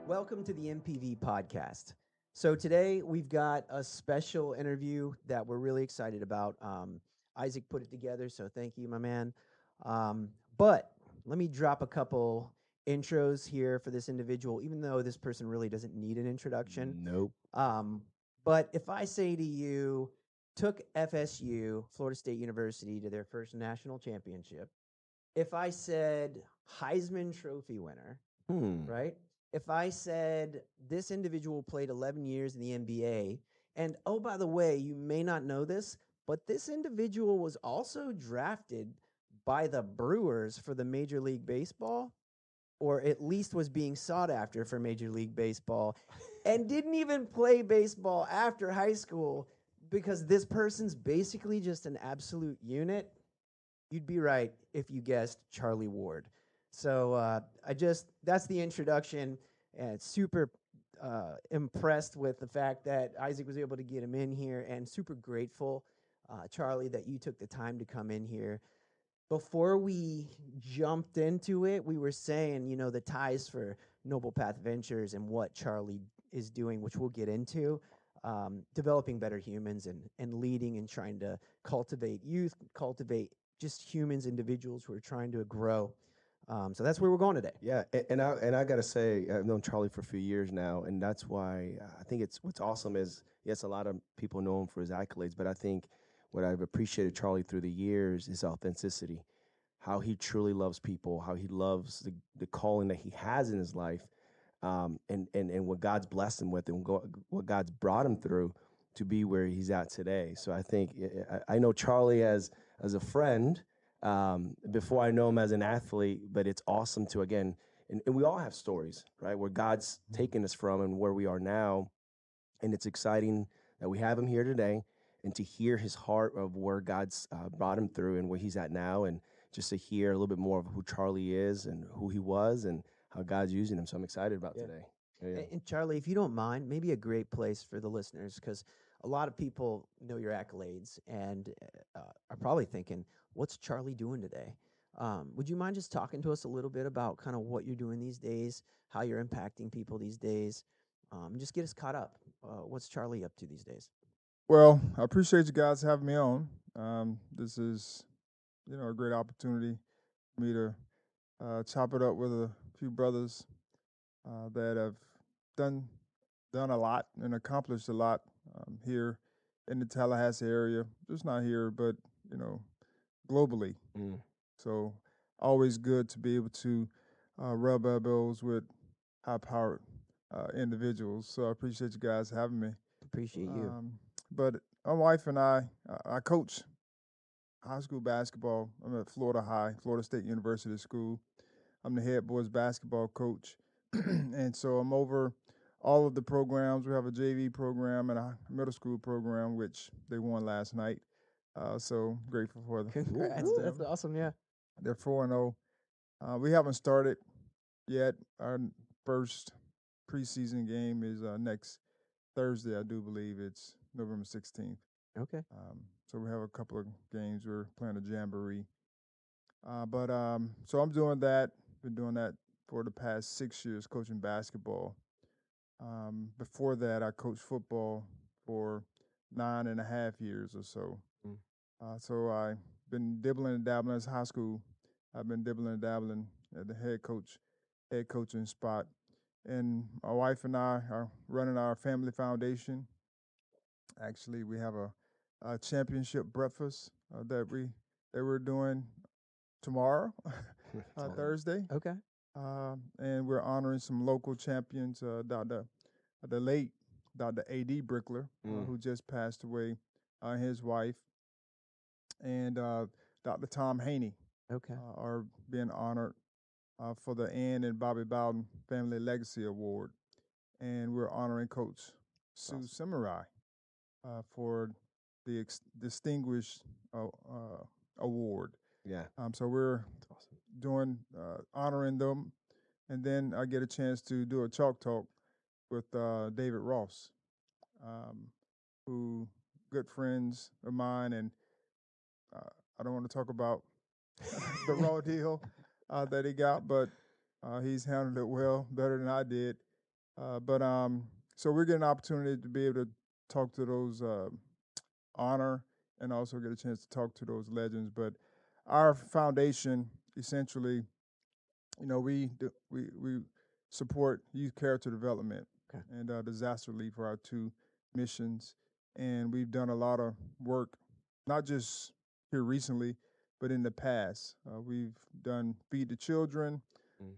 Welcome to the MPV podcast. So today we've got a special interview that we're really excited about. Isaac put it together, so thank you, my man. But let me drop a couple intros here for this individual, even though this person really doesn't need an introduction. Nope. Um, but if I say to you, took FSU, Florida State University, to their first national championship, if I said Heisman Trophy winner, Hmm. right? If I said this individual played 11 years in the NBA, and oh, by the way, you may not know this, but this individual was also drafted by the Brewers for the Major League Baseball, or at least was being sought after for Major League Baseball, and didn't even play baseball after high school because this person's basically just an absolute unit. You'd be right if you guessed Charlie Ward. So that's the introduction, and super impressed with the fact that Isaac was able to get him in here, and super grateful, Charlie, that you took the time to come in here. Before we jumped into it, we were saying, the ties for Noble Path Ventures and what Charlie is doing, which we'll get into, developing better humans and leading and trying to cultivate youth, cultivate just humans, individuals who are trying to grow. So that's where we're going today. Yeah, and I gotta say, I've known Charlie for a few years now, and that's why I think it's what's awesome is yes, a lot of people know him for his accolades, but I think what I've appreciated Charlie through the years is authenticity, how he truly loves people, how he loves the calling that he has in his life, and what God's blessed him with, and what God's brought him through to be where he's at today. So I think I know Charlie as a friend before I know him as an athlete, but it's awesome to again, and we all have stories, right, where God's taken us from and where we are now, and it's exciting that we have him here today and to hear his heart of where God's brought him through and where he's at now, and just to hear a little bit more of who Charlie is and who he was and how God's using him. So I'm excited about Yeah. today. Yeah. And Charlie, if you don't mind, maybe a great place for the listeners, because a lot of people know your accolades and are probably thinking, "What's Charlie doing today?" Would you mind just talking to us a little bit about kind of what you're doing these days, how you're impacting people these days, just get us caught up. What's Charlie up to these days? Well, I appreciate you guys having me on. This is, a great opportunity for me to chop it up with a few brothers that have done done a lot and accomplished a lot here in the Tallahassee area. Just not here, but you know, globally. Mm. So always good to be able to rub elbows with high-powered individuals. So I appreciate you guys having me. Appreciate you. Um, but my wife and I coach high school basketball. I'm at Florida High, Florida State University School. I'm the head boys basketball coach, and so I'm over all of the programs. We have a JV program and a middle school program, which they won last night. So grateful for Congrats. them. That's awesome. Yeah. They're 4-0. We haven't started yet. Our first preseason game is next Thursday, I do believe. It's November 16th. Okay. So we have a couple of games. We're playing a jamboree. So I'm doing that. Been doing that for the past 6 years, coaching basketball. Before that, I coached football for 9.5 years or so. Mm. So I've been dibbling and dabbling as high school. I've been dibbling and dabbling at the head coaching spot. And my wife and I are running our family foundation. Actually, we have a championship breakfast that we're doing tomorrow, Thursday, Okay. and we're honoring some local champions. The late Dr. A.D. Brickler, Mm. who just passed away, his wife, and Dr. Tom Haney Okay. are being honored for the Ann and Bobby Bowden Family Legacy Award, and we're honoring Coach Sue Awesome. Samurai for the Distinguished Award. Yeah. So we're That's awesome. doing honoring them, and then I get a chance to do a chalk talk with David Ross, um, who good friends of mine, and I don't want to talk about the raw deal that he got, but he's handled it well, better than I did. But so we're getting an opportunity to be able to talk to those honor and also get a chance to talk to those legends. But our foundation essentially, we support youth character development Okay. and disaster relief for our two missions, and we've done a lot of work, not just here recently, but in the past. We've done Feed the Children.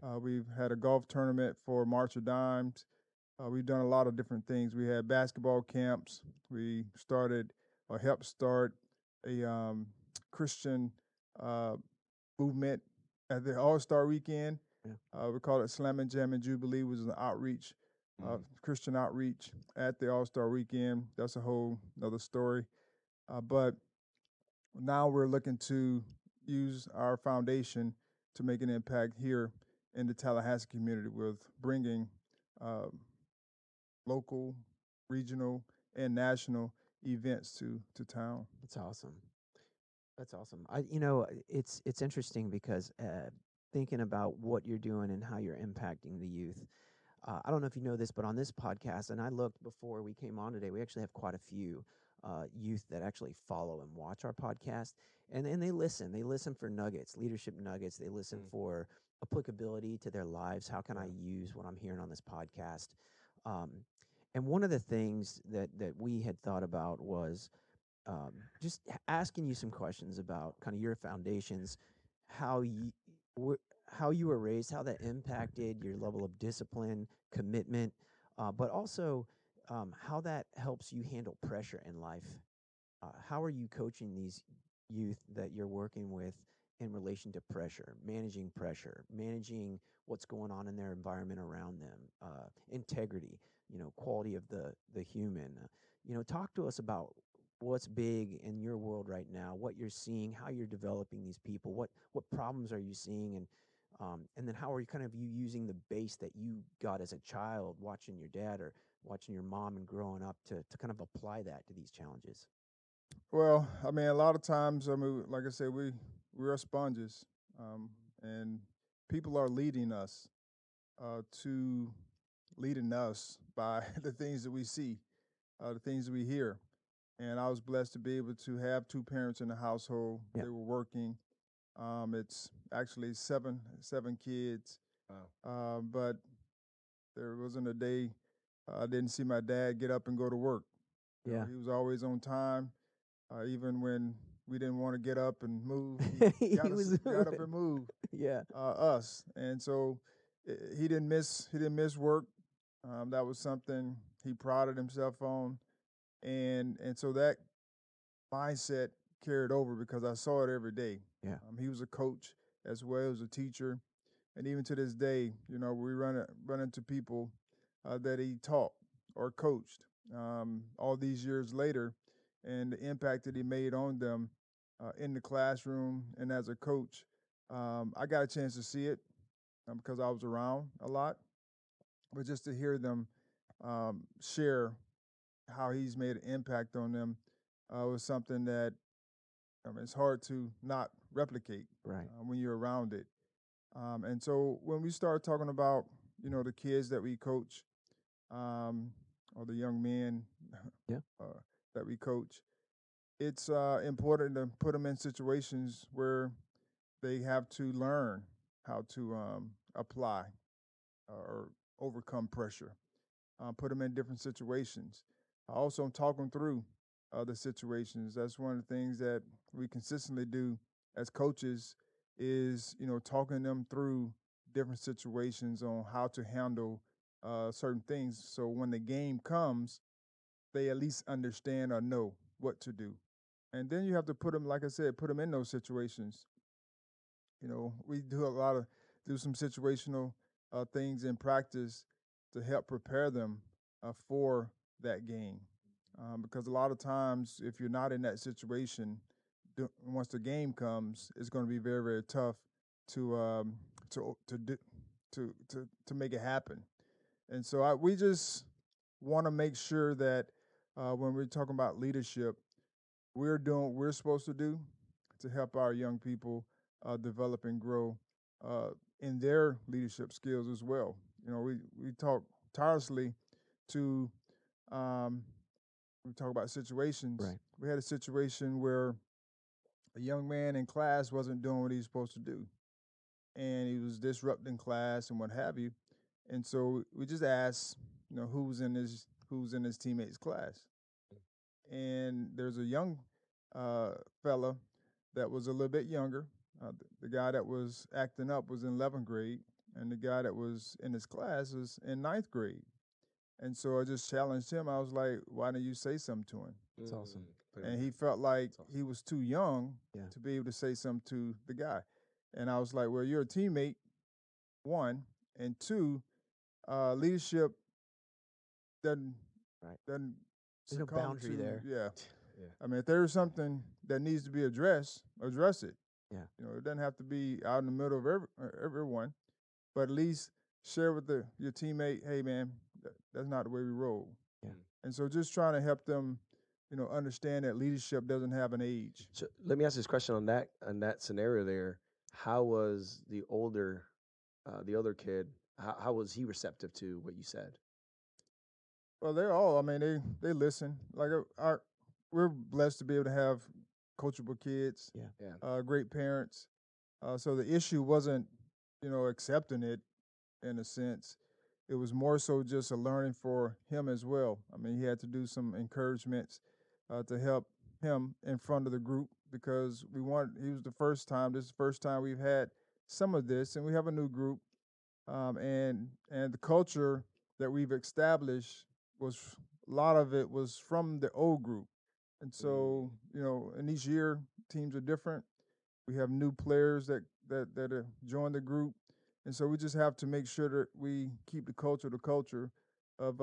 Mm. We've had a golf tournament for March of Dimes. We've done a lot of different things. We had basketball camps. We started or helped start a Christian uh, movement at the All Star Weekend. Yeah. We call it Slam and Jam and Jubilee, which is an outreach, Christian outreach at the All Star Weekend. That's a whole another story. But now we're looking to use our foundation to make an impact here in the Tallahassee community with bringing uh, local, regional, and national events to town. That's awesome. That's awesome. It's interesting because thinking about what you're doing and how you're impacting the youth. I don't know if you know this, but on this podcast, and I looked before we came on today, we actually have quite a few youth that actually follow and watch our podcast, and they listen. They listen for nuggets, leadership nuggets. They listen for applicability to their lives. How can I use what I'm hearing on this podcast? Um, and one of the things that we had thought about was just asking you some questions about kind of your foundations, how you how you were raised, how that impacted your level of discipline, commitment, but also how that helps you handle pressure in life. How are you coaching these youth that you're working with in relation to pressure, managing what's going on in their environment around them, integrity, quality of the human. Talk to us about what's big in your world right now, what you're seeing, how you're developing these people, what problems are you seeing, and then how are you kind of you using the base that you got as a child, watching your dad or watching your mom and growing up to kind of apply that to these challenges. Well, I mean, a lot of times, I mean, like I said, we are sponges, and people are to leading us by the things that we see, the things that we hear. And I was blessed to be able to have two parents in the household. Yeah. They were working. It's actually seven kids, Wow. but there wasn't a day I didn't see my dad get up and go to work. Yeah. He was always on time, even when we didn't want to get up and move. He He was got up and moved yeah. us, and so he didn't miss work. That was something he prided himself on, and so that mindset carried over because I saw it every day. Yeah. He was a coach as well as a teacher, and even to this day, we run into people that he taught or coached all these years later, and the impact that he made on them in the classroom and as a coach. I got a chance to see it because I was around a lot, but just to hear them share how he's made an impact on them was something that it's hard to not replicate Right. when you're around it. And so when we start talking about, the kids that we coach um, or the young men Yeah. uh, that we coach, it's important to put them in situations where they have to learn how to apply or overcome pressure. Put them in different situations. I also talk them through the situations. That's one of the things that we consistently do as coaches is, talking them through different situations on how to handle certain things. So when the game comes, they at least understand or know what to do. And then you have to put them, like I said, put them in those situations. We do some situational things in practice to help prepare them for that game. Because a lot of times, if you're not in that situation, once the game comes, it's going to be very, very tough to to do, to make it happen. And so we just want to make sure that when we're talking about leadership, we're doing what we're supposed to do to help our young people develop and grow uh, in their leadership skills as well. We talk tirelessly to we talk about situations. Right. We had a situation where a young man in class wasn't doing what he was supposed to do, and he was disrupting class and what have you. And so we just asked, who's in his teammates' class, and there's a young uh, fella that was a little bit younger. The guy that was acting up was in 11th grade, and the guy that was in his class was in ninth grade. And so I just challenged him. I was like, "Why don't you say something to him?" That's awesome. And he felt like awesome. he was too young Yeah. to be able to say something to the guy. And I was like, "Well, you're a teammate, one, and two, leadership doesn't Right. doesn't There's no succumb boundary to there. yeah. Yeah. I mean, if there's something that needs to be addressed, address it. Yeah. It doesn't have to be out in the middle of everyone, but at least share with your teammate, hey man, that's not the way we roll. Yeah. And so just trying to help them, understand that leadership doesn't have an age. So let me ask this question on that scenario there. How was the other kid? How was he receptive to what you said? Well, they're all. I mean, they listen. Like we're blessed to be able to have coachable kids, Yeah. Yeah. great parents. So the issue wasn't, accepting it in a sense. It was more so just a learning for him as well. I mean, he had to do some encouragements to help him in front of the group because he was the first time. This is the first time we've had some of this, and we have a new group. And the culture that we've established was a lot of it was from the old group. And so, in each year, teams are different. We have new players that have joined the group, and so we just have to make sure that we keep the culture of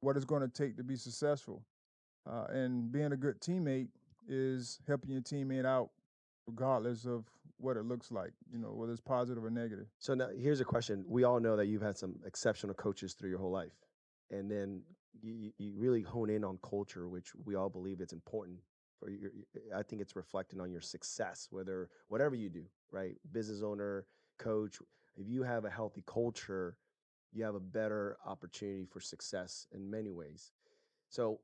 what it's going to take to be successful. And being a good teammate is helping your teammate out, regardless of what it looks like. Whether it's positive or negative. So now here's a question. We all know that you've had some exceptional coaches through your whole life. And then you really hone in on culture, which we all believe it's important for I think it's reflecting on your success, whatever you do, right? Business owner, coach, if you have a healthy culture, you have a better opportunity for success in many ways. So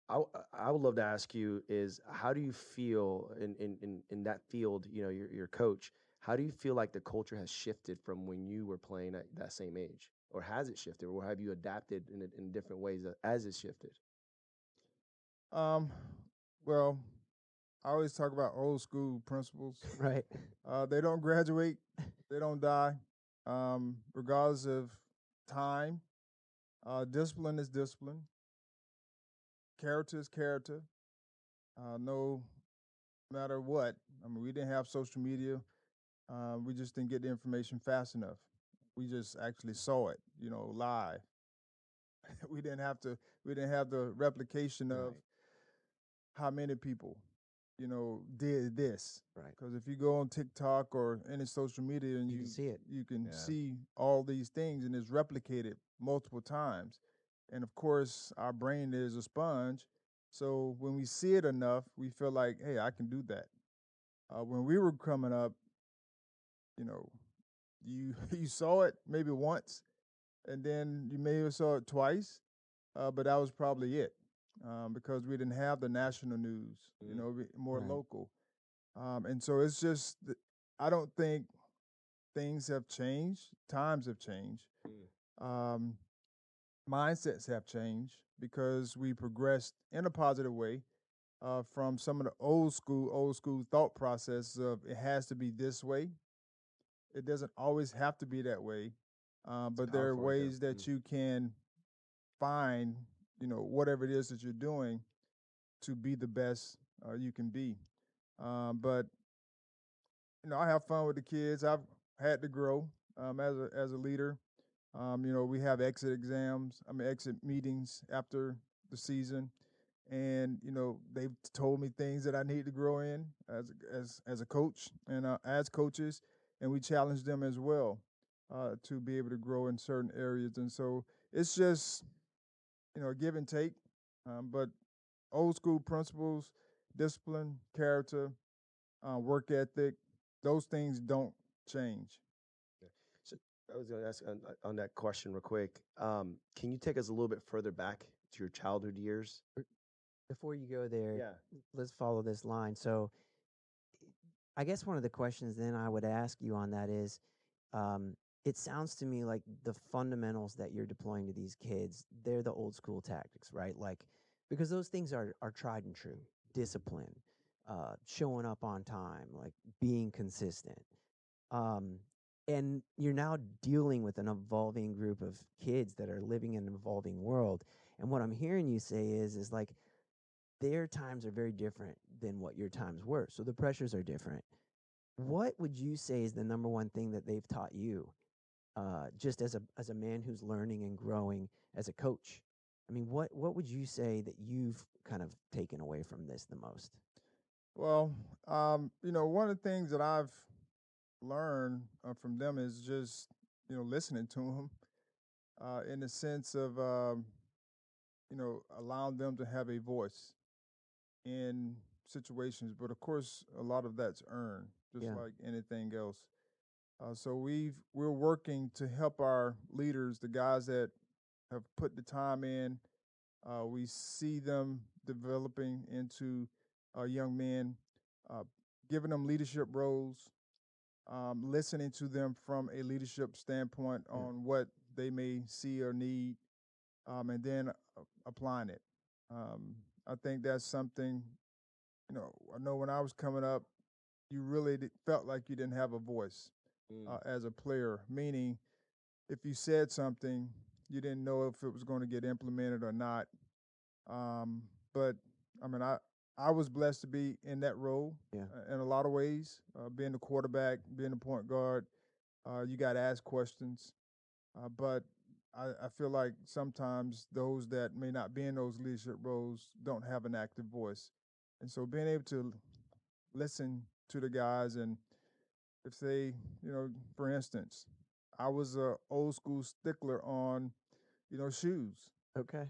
I would love to ask you is how do you feel in that field, your coach, how do you feel like the culture has shifted from when you were playing at that same age? Or has it shifted? Or have you adapted in different ways as it shifted? Um, well, I always talk about old school principles. Right. They don't graduate, they don't die, regardless of time. Discipline is discipline. Character is character. No matter what. I mean, we didn't have social media. We just didn't get the information fast enough. We just actually saw it, live. we didn't have to. We didn't have the replication of Right. how many people, did this. Right. Because if you go on TikTok or any social media and You can see it. you can Yeah. see all these things and it's replicated multiple times. And of course, our brain is a sponge. So when we see it enough, we feel like, hey, I can do that. When we were coming up, you know, you saw it maybe once, and then you maybe saw it twice, but that was probably it because we didn't have the national news. More Right. local. And so it's just, I don't think things have changed. Times have changed. Um, Mindsets have changed because we progressed in a positive way from some of the old school thought process of it has to be this way. It doesn't always have to be that way, but there are powerful right there. ways that you can find, whatever it is that you're doing to be the best you can be. But I have fun with the kids. I've had to grow as a leader. We have exit meetings after the season, and they've told me things that I need to grow in as a coach and as coaches, and we challenge them as well to be able to grow in certain areas. And so it's just give and take, but old school principles, discipline, character, work ethic, those things don't change. So I was going to ask on that question real quick. Can you take us a little bit further back to your childhood years? Before you go there, Yeah. let's follow this line. So, I guess one of the questions then I would ask you on that is, um, it sounds to me like the fundamentals that you're deploying to these kids, they're the old school tactics, right? Like, because those things are tried and true. Discipline, showing up on time, like being consistent. Um, and you're now dealing with an evolving group of kids that are living in an evolving world. And what I'm hearing you say is like their times are very different than what your times were. So the pressures are different. What would you say is the number one thing that they've taught you, just as a man who's learning and growing as a coach? I mean, what would you say that you've kind of taken away from this the most? Well, one of the things that I've learned from them is just listening to them in the sense of allowing them to have a voice in situations. But of course, a lot of that's earned, just Yeah, like anything else. So we're working to help our leaders, the guys that have put the time in. We see them developing into young men, uh, giving them leadership roles, listening to them from a leadership standpoint yeah, on what they may see or need, and then applying it. I think that's something, I know when I was coming up, you really felt like you didn't have a voice Mm. as a player, meaning if you said something, you didn't know if it was going to get implemented or not. Um, but I mean, I was blessed to be in that role yeah, in a lot of ways. Being the quarterback, being the point guard, you got to ask questions. But I feel like sometimes those that may not be in those leadership roles don't have an active voice, and so being able to listen to the guys, and if they, for instance, I was a old school stickler on, shoes. okay.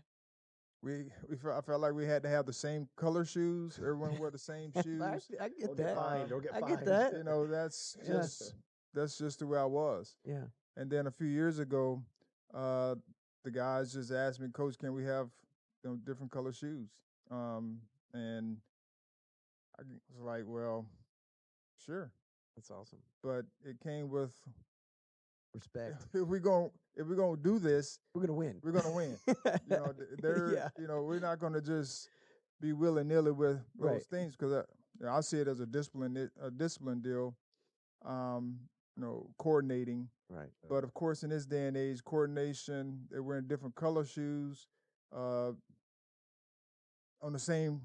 I felt like we had to have the same color shoes. Everyone wear the same shoes. I Don't get get that. fined. Don't get I get fined. that. That's Yeah, just the way I was. yeah. And then a few years ago, uh, the guys just asked me, Coach, can we have different color shoes? And I was like, well, sure. That's awesome. But it came with Respect. if we're gonna do this, We're gonna win. we're gonna win. They're Yeah. we're not gonna just be willy nilly with Right. those things because I see it as a discipline deal. Um, coordinating. Right. But of course, in this day and age, coordination. They're wearing different color shoes, uh, on the same,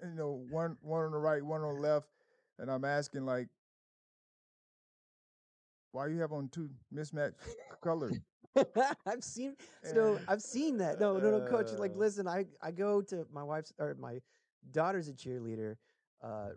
one on the right, one on the left, and I'm asking like, why you have on two mismatched colors? I've seen And I've seen that. No, no, no, coach. Like, listen, I go to my wife's or my daughter's a cheerleader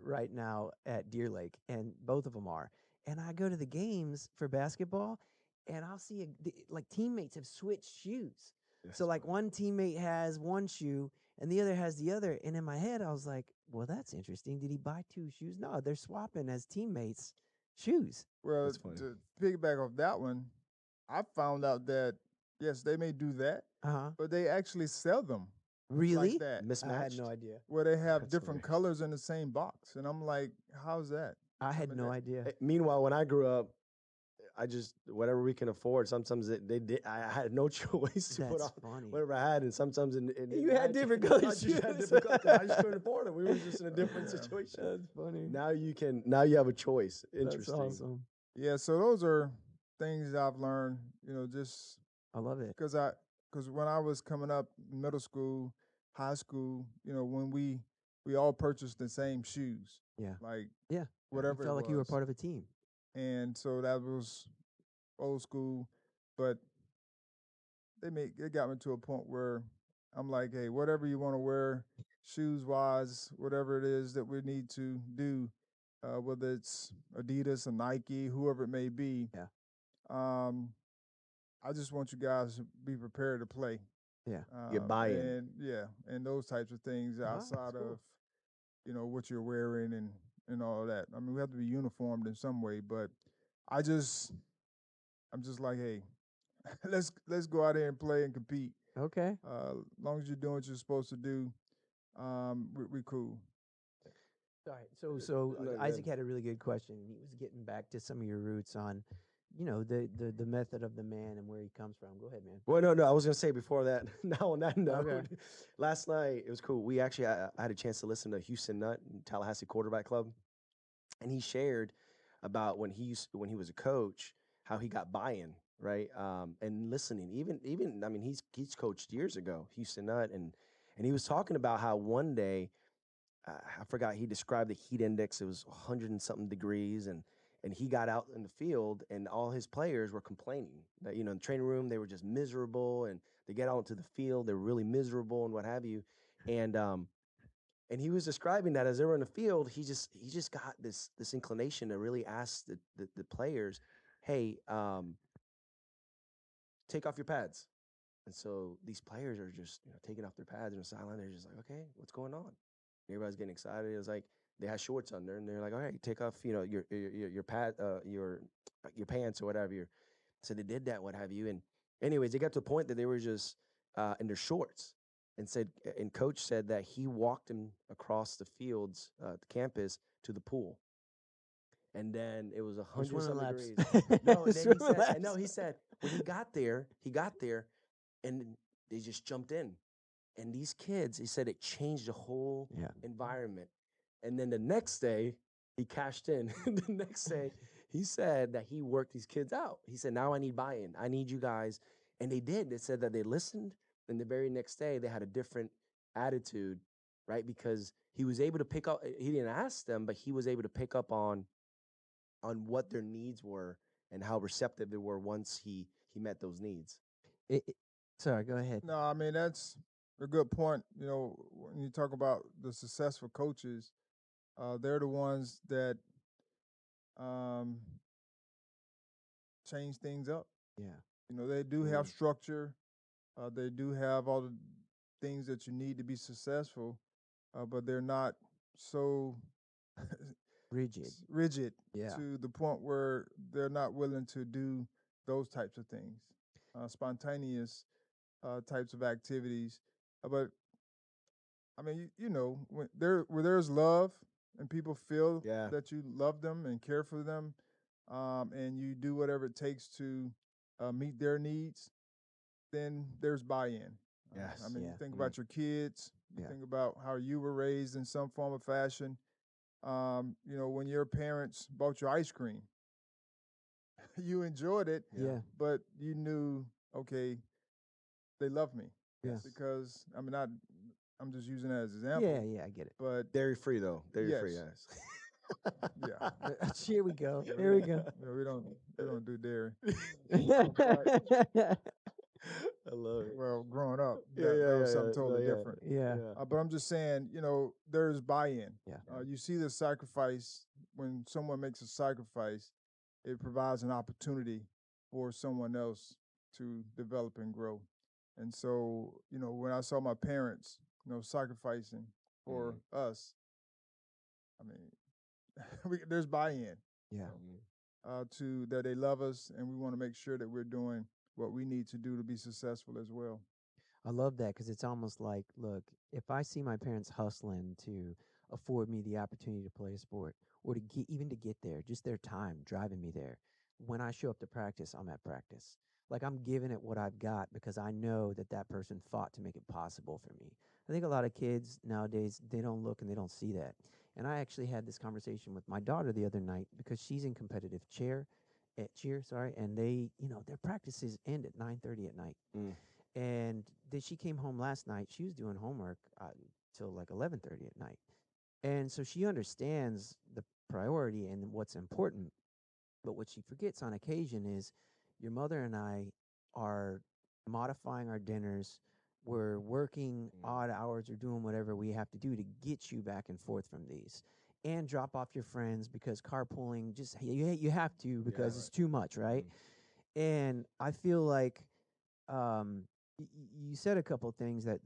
right now at Deer Lake, and both of them are. And I go to the games for basketball, and I'll see like teammates have switched shoes. That's So like funny. one teammate has one shoe and the other has the other. And in my head, I was like, well, that's interesting. Did he buy two shoes? No, they're swapping as teammates shoes. well, That's funny. to piggyback off that one, I found out that yes, they may do that, Uh huh. but they actually sell them like Really? that, I had Mismatched. no idea. where they have That's different funny. colors in the same box. And I'm like, how's that? I had mean, no that- idea. Meanwhile, when I grew up, I just whatever we can afford. Sometimes they did. I had no choice to put That's on funny. whatever I had, and sometimes You had different I color just had shoes. different colors 'cause I just couldn't afford it. We were just in a different Yeah. situation. That's funny. Now you can. Now you have a choice. That's Interesting. awesome. Yeah, so those are things that I've learned, just I love it. because when I was coming up, middle school, high school, when we all purchased the same shoes, Yeah. like Yeah. You whatever it felt like you were was, part of a team. and so that was old school, but it got me to a point where I'm like, hey, whatever you want to wear, shoes wise, whatever it is that we need to do, whether it's Adidas or Nike, whoever it may be, Yeah. um, I just want you guys to be prepared to play. Yeah. Get buy-in. And yeah, and those types of things Wow, that's outside cool. of what you're wearing and all of that. I mean, we have to be uniformed in some way, but I just I'm just like, hey, let's go out there and play and compete. Okay. As long as you're doing what you're supposed to do, we cool. All right. So No, Isaac good. had a really good question. He was getting back to some of your roots on, the method of the man and where he comes from. Go ahead, man. Well, no, no. I was gonna say before that. Now on that note, Okay. last night it was cool. We actually I had a chance to listen to Houston Nutt, Tallahassee quarterback club, and he shared about when he was a coach how he got buy-in, right, and listening. Even I mean he's coached years ago, Houston Nutt, and he was talking about how one day I forgot, he described the heat index. It was 100 and something degrees, and he got out in the field, and all his players were complaining that in the training room they were just miserable, and they get out into the field they're really miserable and what have you, and he was describing that as they were in the field, he just got this inclination to really ask the players, hey, take off your pads. And so these players are just taking off their pads in the sideline. They're just like, okay, what's going on? Everybody's getting excited. It was like they had shorts under, and they're like, all right, take off, your pad, your pants or whatever. So they did that, what have you. And anyways, they got to a point that they were just in their shorts, and coach said that he walked him across the fields, the campus to the pool, and then it was a We're hundred swimming some laps. degrees. No, and then he Swimming said, and laps. no, he said when he got there, and they just jumped in. And these kids, he said it changed the whole Yeah. environment. And then the next day, he cashed in. The next day, he said that he worked these kids out. He said, now I need buy in. I need you guys. And they did. They said that they listened. And the very next day, they had a different attitude, right? Because he was able to pick up, he didn't ask them, but he was able to pick up on what their needs were and how receptive they were once he met those needs. It, it- sorry, go ahead. No, I mean that's a good point. When you talk about the successful coaches, they're the ones that um, change things up. Yeah. They do have Mm. structure. They do have all the things that you need to be successful, but they're not so Rigid. rigid Yeah. to the point where they're not willing to do those types of things, spontaneous types of activities. But I mean, where there's love and people feel Yeah. that you love them and care for them, and you do whatever it takes to meet their needs, then there's buy-in. I Yes. mean, you Yeah. think Mm. about your kids, you Yeah. think about how you were raised in some form of fashion. When your parents bought you ice cream, you enjoyed it, Yeah. Yeah. but you knew, okay, they love me Yeah. Yes. because I mean, I'm just using that as an Yeah. example, Yeah. I get it. but Dairy free though. Dairy free, yes, yes. yeah, Here we go. yeah, Here we go. we don't do dairy. But Yeah. I love it. well, growing up, Yeah, that yeah, that was yeah, something yeah. No, totally yeah. different. Yeah. Yeah. But I'm just saying, there's buy-in. Yeah. You see the sacrifice when someone makes a sacrifice, it provides an opportunity for someone else to develop and grow. And so, when I saw my parents, sacrificing for us, I mean, there's buy-in. Yeah. To that they love us, and we want to make sure that we're doing what we need to do to be successful as well. I love that because it's almost like, look, if I see my parents hustling to afford me the opportunity to play a sport or to get even to get there, just their time driving me there. When I show up to practice, I'm at practice. Like I'm giving it what I've got because I know that that person fought to make it possible for me. I think a lot of kids nowadays they don't look and they don't see that. And I actually had this conversation with my daughter the other night because she's in competitive cheer, sorry, and their practices end at 9:30 at night. Mm. And then she came home last night. She was doing homework till like 11:30 at night. And so she understands the priority and what's important. But what she forgets on occasion is your mother and I are modifying our dinners. We're working odd hours or doing whatever we have to do to get you back and forth from these and drop off your friends because carpooling just you have to because it's too much, right? And I feel like you said a couple of things that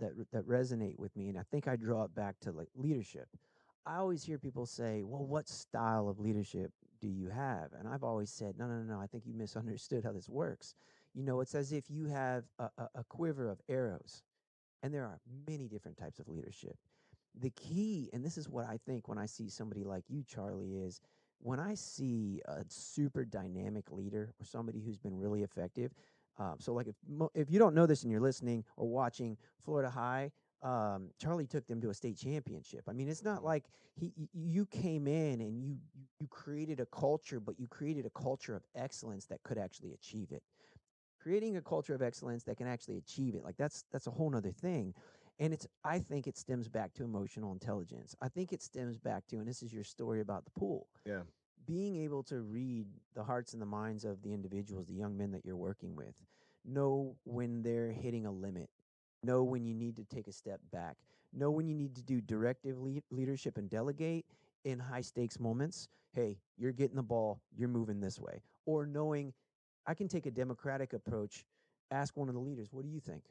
resonate with me, and I think I draw it back to like leadership. I always hear people say, "Well, what style of leadership do you have?" And I've always said, "No, no, no, no. I think you misunderstood how this works. It's as if you have a quiver of arrows, and there are many different types of leadership. The key, and this is what I think when I see somebody like you, Charlie, is when I see a super dynamic leader or somebody who's been really effective. So, like, if you don't know this and you're listening or watching Florida High, Charlie took them to a state championship. I mean, it's not like you came in and you created a culture, but you created a culture of excellence that could actually achieve it. Creating a culture of excellence that can actually achieve it, like that's a whole nother thing. And I think it stems back to emotional intelligence. I think it stems back to, and this is your story about the pool, Yeah. being able to read the hearts and the minds of the individuals, the young men that you're working with, know when they're hitting a limit, know when you need to take a step back, know when you need to do directive leadership and delegate in high stakes moments. Hey, you're getting the ball, you're moving this way. Or knowing I can take a democratic approach, ask one of the leaders, what do you think?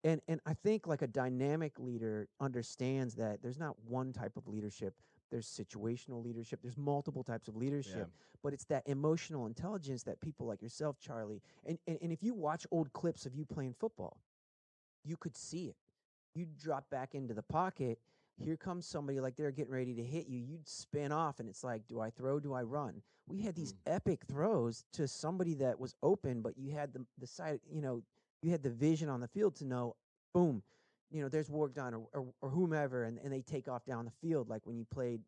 And I think like a dynamic leader understands that there's not one type of leadership. There's situational leadership. There's multiple types of Yeah. leadership, but it's that emotional intelligence that people like yourself, Charlie, and if you watch old clips of you playing football, you could see it. You'd drop back into the pocket. Here comes somebody like they're getting ready to hit you. You'd spin off, and it's like, do I throw? Do I run? We had these Mm. epic throws to somebody that was open, but you had the side, you had the vision on the field to know, boom, there's Wargdon or whomever, and they take off down the field like when you played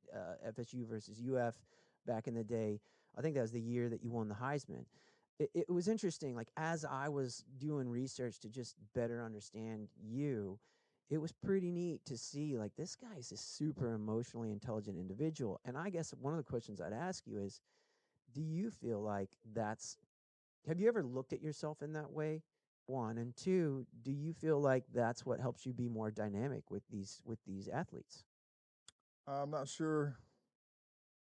FSU versus UF back in the day. I think that was the year that you won the Heisman. It was interesting. Like as I was doing research to just better understand you, it was pretty neat to see like this guy is a super emotionally intelligent individual. And I guess one of the questions I'd ask you is, do you feel like have you ever looked at yourself in that way? One, and two, do you feel like that's what helps you be more dynamic with these athletes? I'm not sure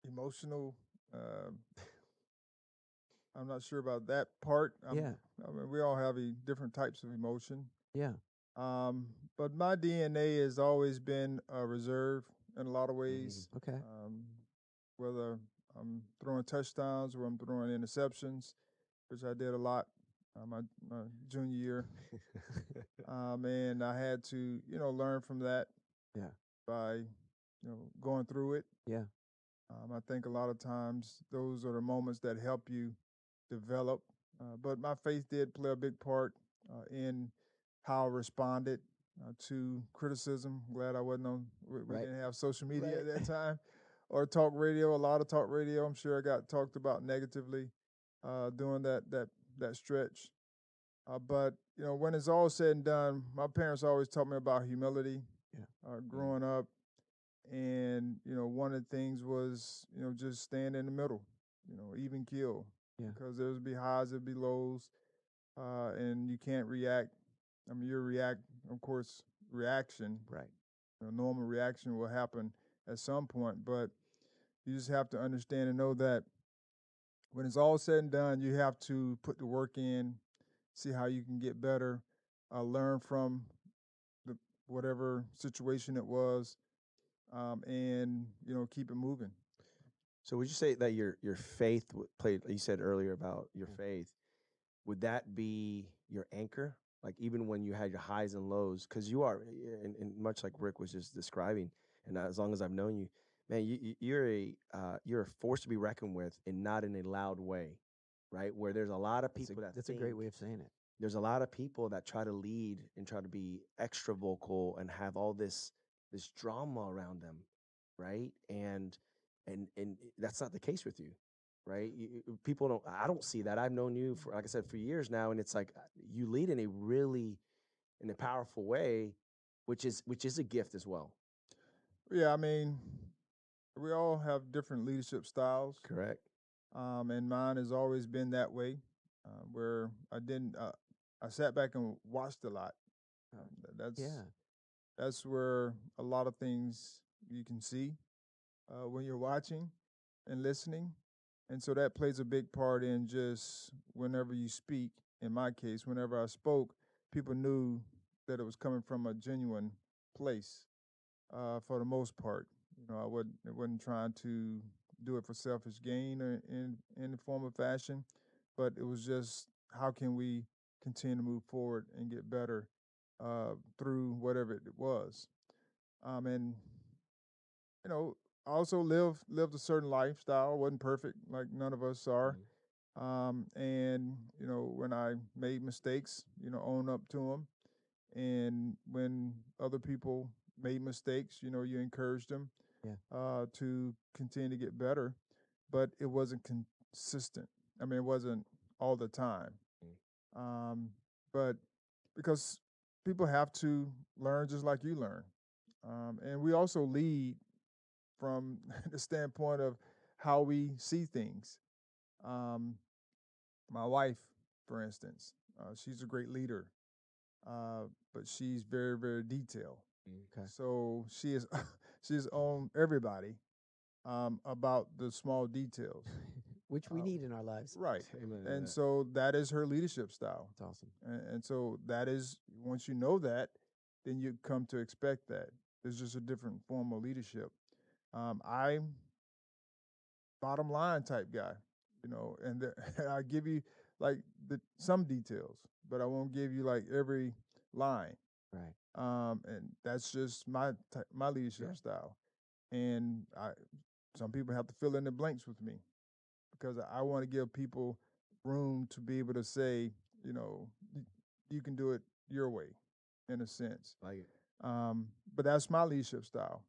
emotional. Um I'm not sure about that part. Yeah, I mean, we all have different types of emotion. yeah. But my DNA has always been reserve in a lot of ways. Okay. Whether I'm throwing touchdowns or I'm throwing interceptions, which I did a lot my junior year. And I had to, learn from that Yeah, by, going through it. yeah, I think a lot of times those are the moments that help you develop. But my faith did play a big part in how I responded to criticism. Glad I wasn't on. We right, didn't have social media right. at that time, or talk radio. A lot of talk radio. I'm sure I got talked about negatively during that stretch. But when it's all said and done, my parents always taught me about humility. Yeah, Mm. Growing up, and one of the things was just staying in the middle, even kill, yeah, because there's be highs, there'd be lows, and you can't react. I mean, you react, of course, reaction, right. normal reaction will happen at some point, but you just have to understand and know that when it's all said and done, you have to put the work in, see how you can get better, learn from the whatever situation it was, and keep it moving. So would you say that your faith played? You said earlier about your Yeah. faith. Would that be your anchor? Like even when you had your highs and lows, because you are, and much like Rick was just describing, and as long as I've known you, man, you're a force to be reckoned with, and not in a loud way, right? Where there's a lot of That's a people that that's a think great way of saying it. there's a lot of people that try to lead and try to be extra vocal and have all this drama around them, right? And that's not the case with you, right? People don't. I don't see that. I've known you for, like I said, for years now, and it's like you lead in a powerful way, which is a gift as well. Yeah, I mean, we all have different leadership styles, Correct. and mine has always been that way, where I didn't. I sat back and watched a lot. That's Yeah, that's where a lot of things you can see when you're watching and listening, and so that plays a big part in just whenever you speak. In my case, whenever I spoke, people knew that it was coming from a genuine place for the most part. I wasn't trying to do it for selfish gain or in any form of fashion, but it was just how can we continue to move forward and get better through whatever it was. And I also lived a certain lifestyle. wasn't perfect, like none of us are. Mhm. And when I made mistakes, own up to them. And when other people made mistakes, you encouraged them Yeah. to continue to get better. But it wasn't consistent. I mean, it wasn't all the time. Mm. Um, but because people have to learn just like you learn. And we also lead from the standpoint of how we see things. Um, my wife, for instance, she's a great leader, uh, but she's very, very detailed. Okay. So she is she's on everybody about the small details. Which we Um, need in our lives. right. Amen to And that. so that is her leadership style. That's awesome. And so that is, once you know that, then you come to expect that. There's just a different form of leadership. I'm bottom line type guy, and I give you like some details, but I won't give you like every line. Right. And that's just my leadership Yeah. style. And some people have to fill in the blanks with me because I want to give people room to be able to say, you know, you, you can do it your way, in a sense. Like it. But that's my leadership style.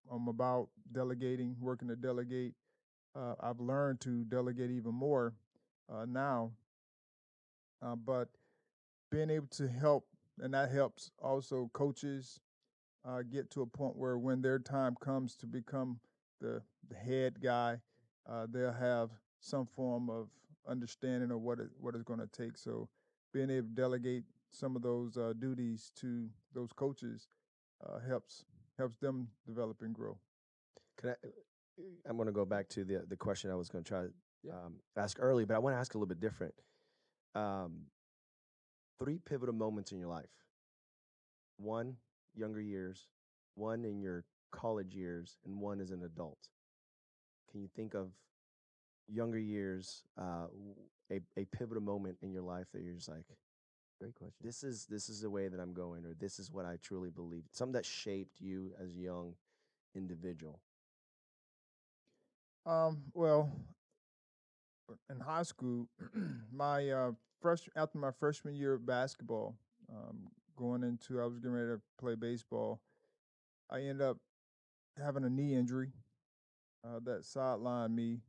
I'm about delegating, working to delegate. I've learned to delegate even more now, but being able to help, and that helps also coaches get to a point where when their time comes to become the head guy, they'll have some form of understanding of what it's going to take. So being able to delegate some of those duties to those coaches helps them develop and grow. Can I, I'm going to go back to the question I was going to try to Yeah. ask early, but I want to ask a little bit different. Um, three pivotal moments in your life. One, younger years, one in your college years, and one as an adult. Can you think of younger years, a pivotal moment in your life that you're just like, Great question. this is the way that I'm going, or this is what I truly believe. Something that shaped you as a young individual. Well, in high school, my after my freshman year of basketball, going into I was getting ready to play baseball. I ended up having a knee injury that sidelined me,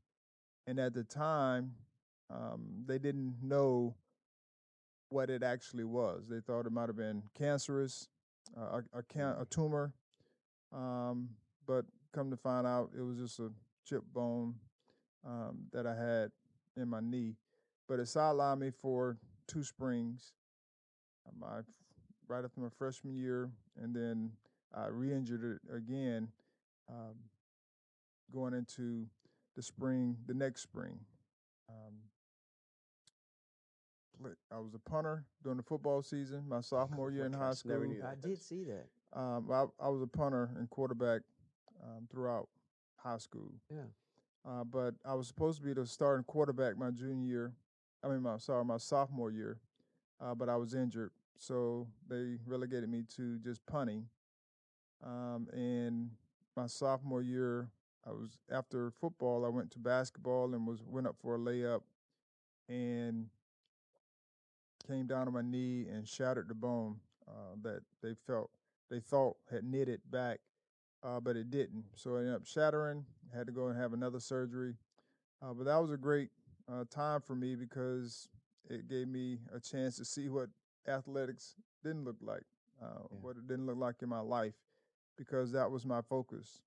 and at the time, they didn't know what it actually was. They thought it might have been cancerous, a tumor, um, but come to find out, it was just a chip bone that I had in my knee. But it sidelined me for two springs. My right after my freshman year, and then I re-injured it again, um, going into the next spring. Um, I was a punter during the football season, my Oh sophomore year my in high gosh, never school. knew I that. did see that. I was a punter and quarterback throughout high school. Yeah. But I was supposed to be the starting quarterback my junior year. My sophomore year. But I was injured, so they relegated me to just punting. And my sophomore year, I was after football. I went to basketball and went up for a layup and came down on my knee and shattered the bone that they thought had knitted back, but it didn't. So I ended up shattering. Had to go and have another surgery. But that was a great time for me because it gave me a chance to see what athletics didn't look like, Yeah. what it didn't look like in my life, because that was my focus.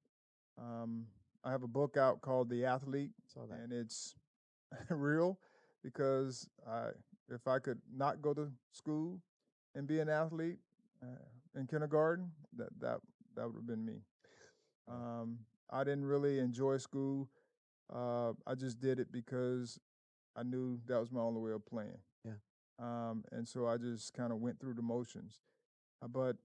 Um, I have a book out called The Athlete, Saw that. and it's real because if I could not go to school and be an athlete in kindergarten, that would have been me. Wow. Um, I didn't really enjoy school. I just did it because I knew that was my only way of playing. Yeah. And so I just kind of went through the motions. But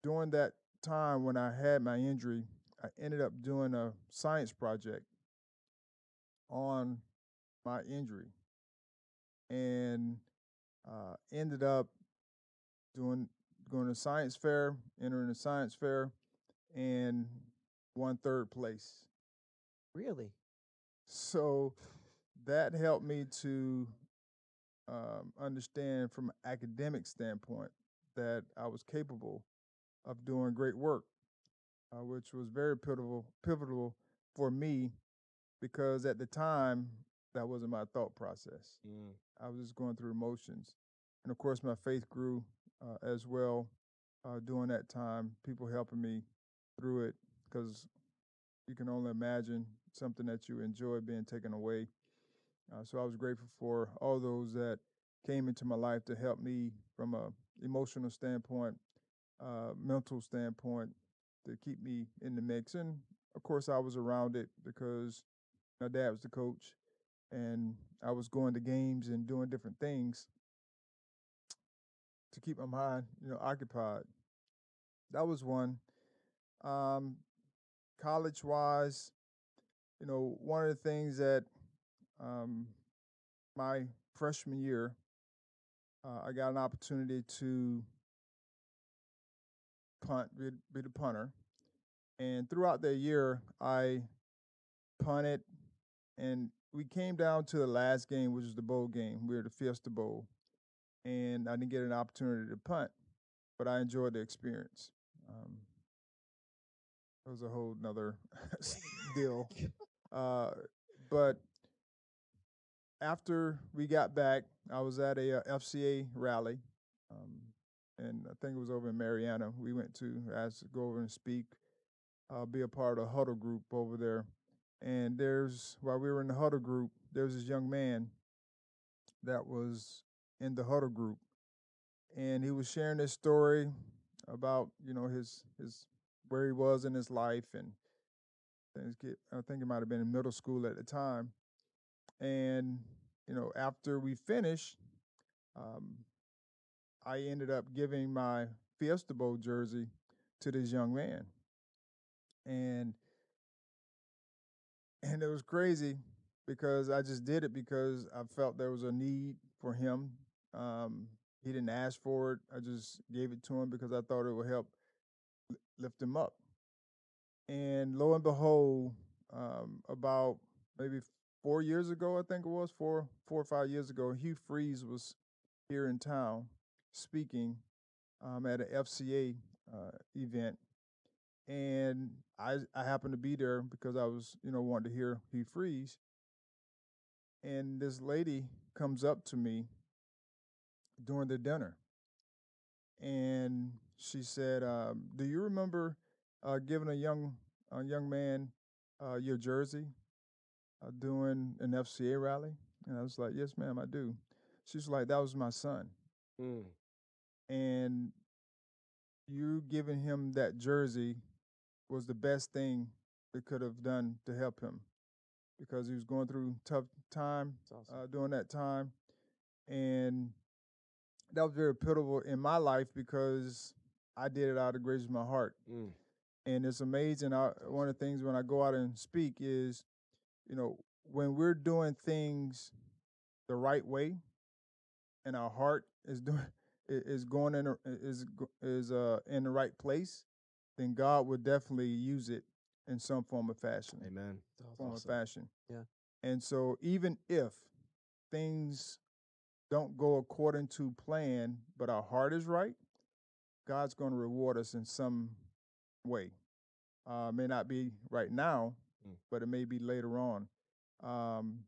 during that time when I had my injury, I ended up doing a science project on my injury and ended up doing going to science fair, entering the science fair, and won third place. Really? So that helped me to understand from an academic standpoint that I was capable of doing great work, which was very pivotal for me because at the time that wasn't my thought process. I was just going through emotions, and of course my faith grew as well during that time. People helping me through it because you can only imagine something that you enjoy being taken away. So I was grateful for all those that came into my life to help me from a emotional standpoint, mental standpoint, to keep me in the mix. And of course, I was around it because my dad was the coach, and I was going to games and doing different things to keep my mind, occupied. That was one. Um, College wise, one of the things that um, my freshman year, I got an opportunity to punt, be the punter. And throughout the year, I punted, and we came down to the last game, which was the bowl game. We were the Fiesta Bowl, and I didn't get an opportunity to punt, but I enjoyed the experience. Um, it was a whole nother deal. Uh, but after we got back, I was at a FCA rally, um, and I think it was over in Mariana. We went to ask to go over and speak, be a part of a huddle group over there. And while we were in the huddle group, there was this young man that was in the huddle group, and he was sharing this story about his where he was in his life, and I think it might have been in middle school at the time. And after we finished, um, I ended up giving my Fiesta Bowl jersey to this young man, and it was crazy because I just did it because I felt there was a need for him. Um, he didn't ask for it. I just gave it to him because I thought it would help lift him up. And lo and behold, about maybe 4 years ago, I think it was 4 or 5 years ago, Hugh Freeze was here in town speaking at an FCA event, and I happened to be there because I was wanting to hear Hugh Freeze, and this lady comes up to me during the dinner, and she said, "Do you remember giving a young man your jersey doing an FCA rally?" And I was like, "Yes, ma'am, I do." She's like, "That was my son, Mm. and you giving him that jersey was the best thing they could have done to help him because he was going through tough time That's awesome. during that time, and that was very pivotal in my life because I did it out of the grace of my heart. Mm. And it's amazing. One of the things when I go out and speak is, when we're doing things the right way and our heart is doing is going in in the right place, then God would definitely use it in some form of fashion. Amen. That's Form awesome. of fashion. Yeah. And so even if things don't go according to plan, but our heart is right, God's going to reward us in some way. May not be right now, but it may be later on. Um,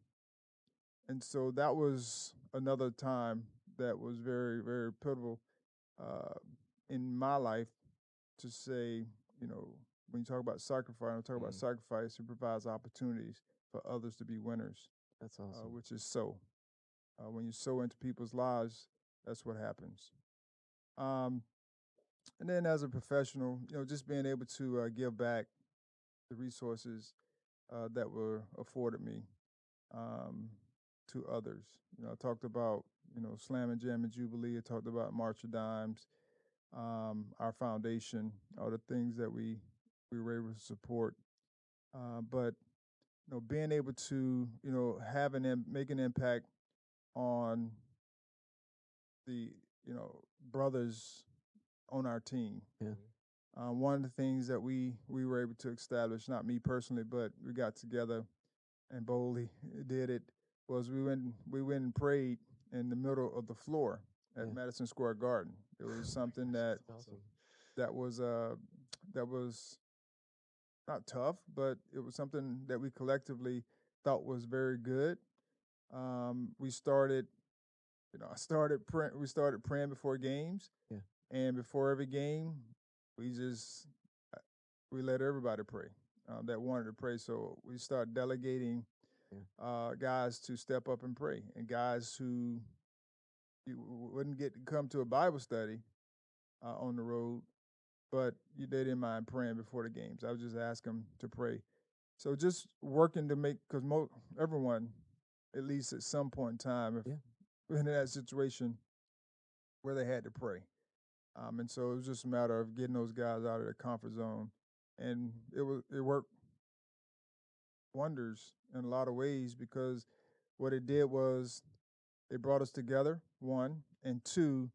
and so that was another time that was very, very pivotal uh, in my life to say, when you talk about sacrifice, it provides opportunities for others to be winners, That's awesome. which is so. When you sow into people's lives, that's what happens. Um, and then as a professional, just being able to give back the resources that were afforded me um, to others. I talked about, Slam and Jam and Jubilee. I talked about March of Dimes, our foundation, all the things that we we were able to support. But being able to have make an impact on the brothers on our team. Yeah. One of the things that we were able to establish, not me personally, but we got together and boldly did it, was we went and prayed in the middle of the floor at Yeah. Madison Square Garden. It was something That's awesome. that was that was not tough, but it was something that we collectively thought was very good. We started, we started praying before games, Yeah. and before every game, we just uh, we let everybody pray that wanted to pray. So we started delegating Yeah. guys to step up and pray, and guys who you wouldn't get to come to a Bible study on the road, but they didn't mind praying before the games. I would just ask them to pray. So just working to make, because everyone, at least at some point in time, if Yeah. in that situation where they had to pray. And so it was just a matter of getting those guys out of their comfort zone, and it worked wonders in a lot of ways, because what it did was it brought us together. One, and two,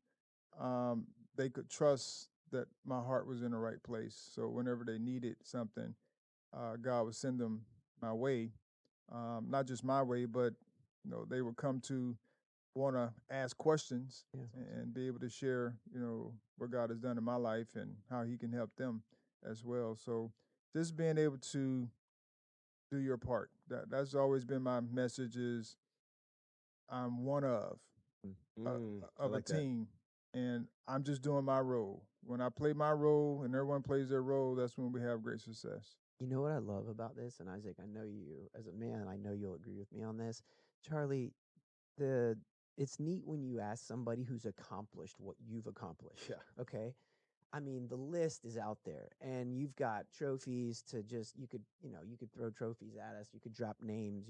um, they could trust that my heart was in the right place. So whenever they needed something, God would send them my way, not just my way, but they would come to want to ask questions Yeah. and be able to share, what God has done in my life and how He can help them as well. So just being able to do your part. That's always been my message: is I'm one I of a like that. team, and I'm just doing my role. When I play my role and everyone plays their role, that's when we have great success. You know what I love about this, and Isaac, I know you as a man, I know you'll agree with me on this. Charlie, the it's neat when you ask somebody who's accomplished what you've accomplished. Yeah. Okay. I mean, the list is out there, and you've got trophies to just you could throw trophies at us, you could drop names,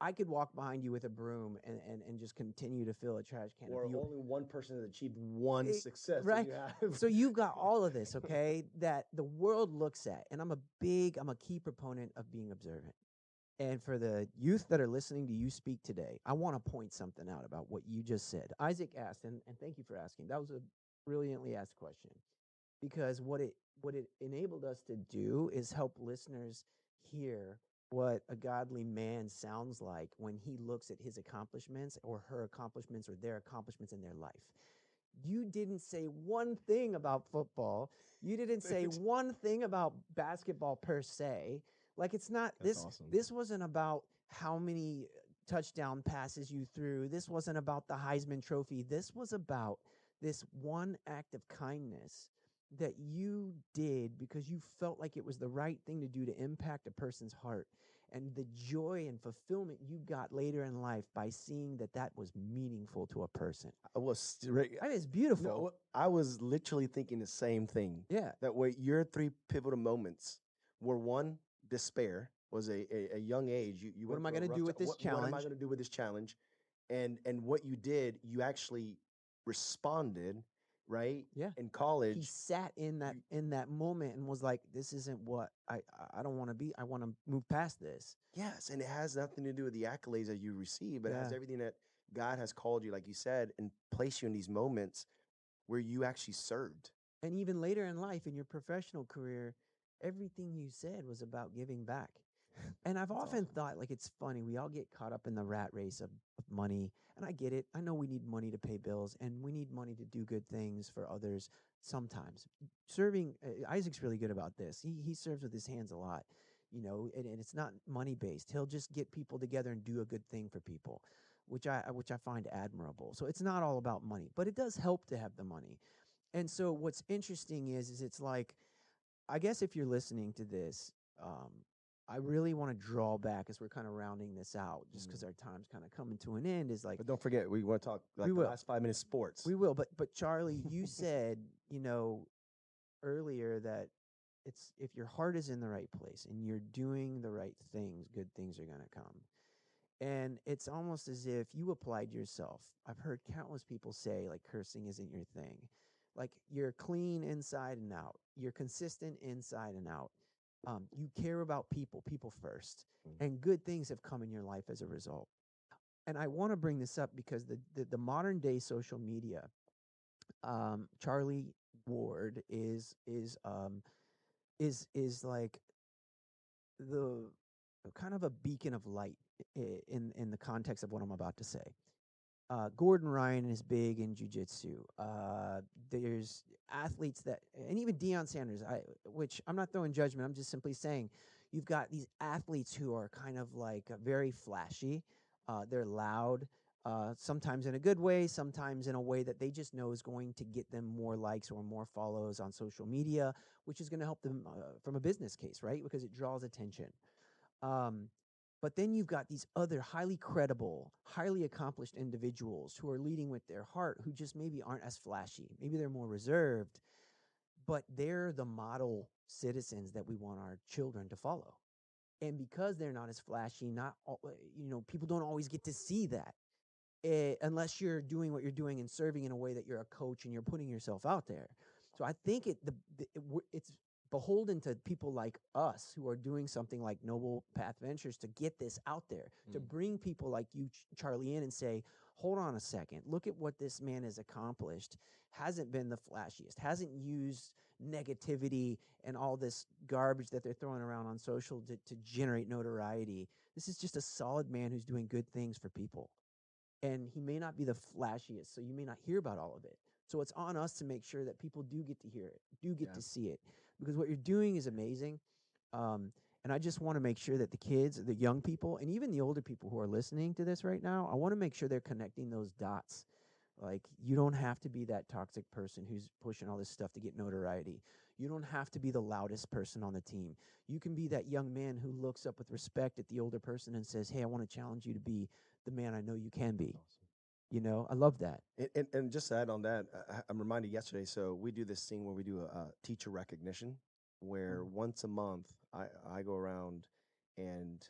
I could walk behind you with a broom and just continue to fill a trash can. Or If you only one person has achieved one it, success that right? you have. So you've got all of this, okay, that the world looks at, and I'm a key proponent of being observant. And for the youth that are listening to you speak today, I want to point something out about what you just said. Isaac asked, and thank you for asking. That was a brilliantly asked question, because what it enabled us to do is help listeners hear what a godly man sounds like when he looks at his accomplishments or her accomplishments or their accomplishments in their life. You didn't say one thing about football. You didn't say one thing about basketball per se. Like, it's not That's this awesome. this wasn't about how many touchdown passes you threw. This wasn't about the Heisman Trophy. This was about this one act of kindness that you did because you felt like it was the right thing to do to impact a person's heart, and the joy and fulfillment you got later in life by seeing that that was meaningful to a person. I was right. I mean, it's beautiful. No, I was literally thinking the same thing. Yeah. That way, your three pivotal moments were: one, despair was a young age. You What went am I through a going to rough do time. with this What am I challenge? going to do with this challenge? And what you did, you actually responded, right? Yeah. In He college, sat in that moment and was like, "This isn't what I don't want to be. I want to move past this." yes, and it has nothing to do with the accolades that you receive, but it has Yeah. everything that God has called you, like you said, and placed you in these moments where you actually served. And even later in life, in your professional career, everything you said was about giving back. And I've That's often awesome. thought, like, it's funny, we all get caught up in the rat race of money. And I get it. I know we need money to pay bills and we need money to do good things for others sometimes. Serving, Isaac's really good about this. He serves with his hands a lot, and it's not money based. He'll just get people together and do a good thing for people, which I find admirable. So it's not all about money, but it does help to have the money. And so what's interesting is it's like, I guess if you're listening to this, um, I really want to draw back as we're kind of rounding this out, just because our time's kind of coming to an end. Is like But don't forget, we want to talk we like the will, last 5 minutes sports. we will. But Charlie, you said earlier that it's if your heart is in the right place and you're doing the right things, good things are gonna come. And it's almost as if you applied yourself. I've heard countless people say like cursing isn't your thing. Like you're clean inside and out. You're consistent inside and out. You care about people, people first, and good things have come in your life as a result. And I want to bring this up because the modern day social media, Charlie Ward is like the kind of a beacon of light in the context of what I'm about to say. Gordon Ryan is big in jujitsu. There's athletes that, and even Deion Sanders, which I'm not throwing judgment. I'm just simply saying, you've got these athletes who are kind of like very flashy. They're loud. Sometimes in a good way, sometimes in a way that they just know is going to get them more likes or more follows on social media, which is going to help them from a business case, right? Because it draws attention. Um, but then you've got these other highly credible, highly accomplished individuals who are leading with their heart, who just maybe aren't as flashy. Maybe they're more reserved, but they're the model citizens that we want our children to follow. And because they're not as flashy, not all, people don't always get to see that. Unless you're doing what you're doing and serving in a way that you're a coach and you're putting yourself out there. So I think it's beholden to people like us who are doing something like Noble Path Ventures to get this out there, to bring people like you, Charlie, in and say, hold on a second, look at what this man has accomplished. Hasn't been the flashiest, hasn't used negativity and all this garbage that they're throwing around on social to generate notoriety. This is just a solid man who's doing good things for people, and he may not be the flashiest, so you may not hear about all of it. So it's on us to make sure that people do get to hear it, do get to see it, because what you're doing is amazing. And I just want to make sure that the kids, the young people, and even the older people who are listening to this right now, I want to make sure they're connecting those dots. Like, you don't have to be that toxic person who's pushing all this stuff to get notoriety. You don't have to be the loudest person on the team. You can be that young man who looks up with respect at the older person and says, hey, I want to challenge you to be the man I know you can be. I love that. And just to add on that, I'm reminded yesterday. So we do this thing where we do a teacher recognition, where once a month I go around and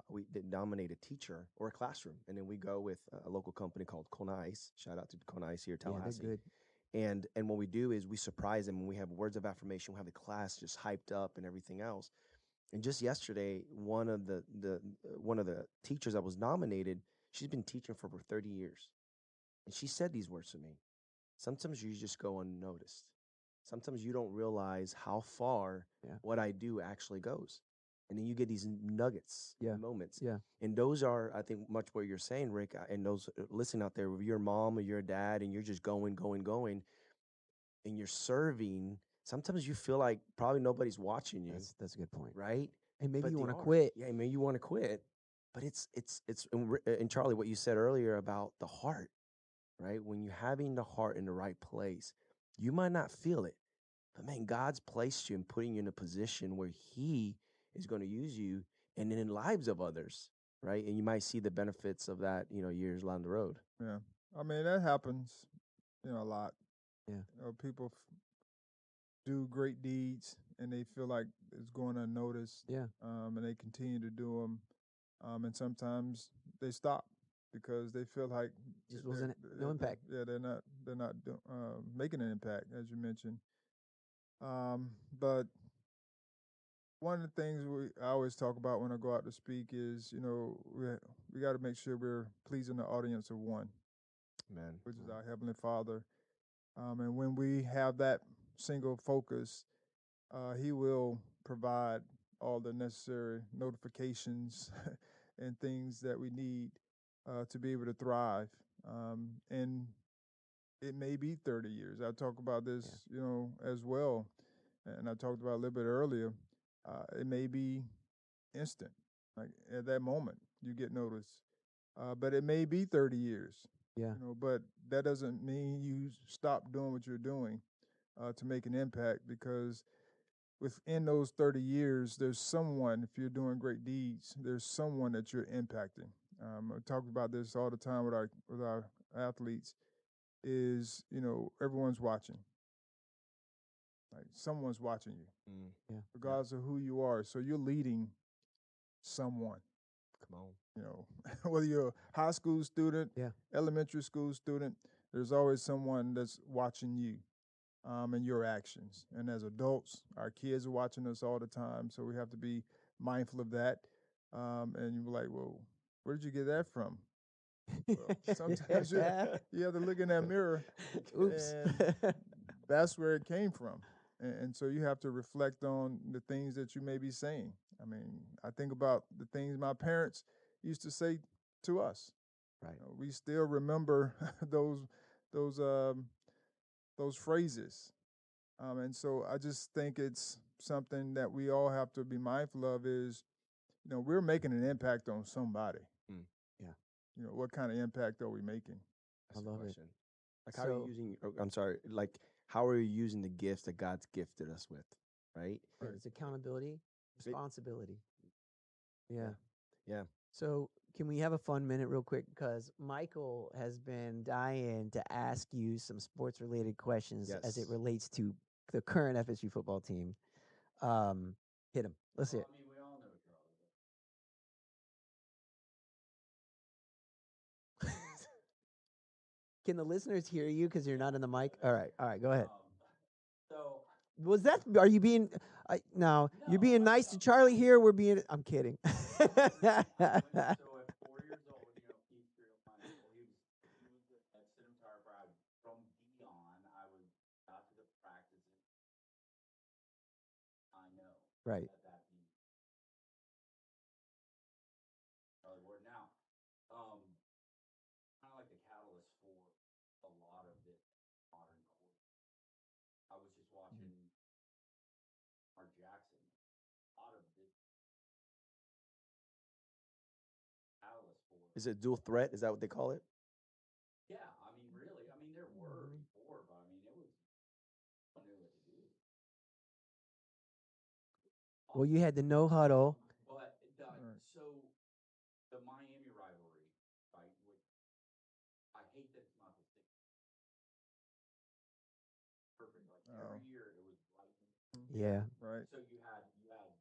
we nominate a teacher or a classroom, and then we go with a local company called Kona Ice. Shout out to Kona Ice here, Tallahassee. Yeah, they're good. And what we do is we surprise them, and we have words of affirmation. We have the class just hyped up and everything else. And just yesterday, one of the teachers that was nominated, she's been teaching for over 30 years. And she said these words to me. Sometimes you just go unnoticed. Sometimes you don't realize how far what I do actually goes. And then you get these nuggets, moments. Yeah. And those are, I think, much what you're saying, Rick, and those listening out there, with your mom or your dad, and you're just going, and you're serving. Sometimes you feel like probably nobody's watching you. That's a good point. Right? And maybe you they want to are. quit. Yeah, maybe you want to quit. But it's and Charlie, what you said earlier about the heart, right? When you're having the heart in the right place, you might not feel it, but man, God's placed you and putting you in a position where He is going to use you and in the lives of others, right? And you might see the benefits of that, years down the road. Yeah. I mean, that happens, a lot. Yeah. People do great deeds and they feel like it's going unnoticed. Yeah. And they continue to do them. And sometimes they stop because they feel like Just wasn't no impact. they're not making an impact, as you mentioned. But one of the things I always talk about when I go out to speak is, we got to make sure we're pleasing the audience of one, Man. which is our Heavenly Father. And when we have that single focus, He will provide all the necessary notifications and things that we need to be able to thrive. And it may be 30 years. I talk about this, as well. And I talked about a little bit earlier. It may be instant, like at that moment you get noticed. But it may be 30 years. Yeah. But that doesn't mean you stop doing what you're doing to make an impact, because within those 30 years, there's someone, if you're doing great deeds, there's someone that you're impacting. I talk about this all the time with our athletes. Is everyone's watching. Like someone's watching you, Yeah. regardless of who you are. So you're leading someone. Come on. Whether you're a high school student, Yeah. elementary school student, there's always someone that's watching you. and your actions. And as adults, our kids are watching us all the time, so we have to be mindful of that. And you're like, well, where did you get that from? Well, sometimes you have to look in that mirror, Oops. and that's where it came from. And so you have to reflect on the things that you may be saying. I mean, I think about the things my parents used to say to us. Right. We still remember those um, those phrases. And so I just think it's something that we all have to be mindful of is, we're making an impact on somebody. Mm. Yeah. What kind of impact are we making? That's I the love it. question. Like, how are you So using? I'm sorry. Like, how are you using the gifts that God's gifted us with? Right. yeah, Right. it's accountability, Big- responsibility. Yeah. Yeah. So can we have a fun minute real quick? Because Michael has been dying to ask you some sports related questions as it Yes. relates to the current FSU football team. Um, hit him. Let's see it. I mean, we all know Charlie. Can the listeners hear you because you're not in the mic? All right, go ahead. So Was that? Are you being? No, you're No, being nice to Charlie here. We're being. I'm kidding. so at 4 years old, Keith grew up my ankle. He was at Stidham Tire Pride. From Dion, I was got to the practices. I know Right. that means Charlie Ward. Now, kind of like the catalyst for a lot of this modern court. I was just watching Mark Jackson. A lot of this catalyst for. Is it dual threat? Is that what they call it? Yeah, I mean, really. I mean, there were Mhm. before, but I mean, it was. I knew what to do. Well, you had the no huddle. But Right. so the Miami rivalry, right? Which I hate that it's not the same. Perfect. Like Oh. every year, it was right. Yeah. Right. So you had UF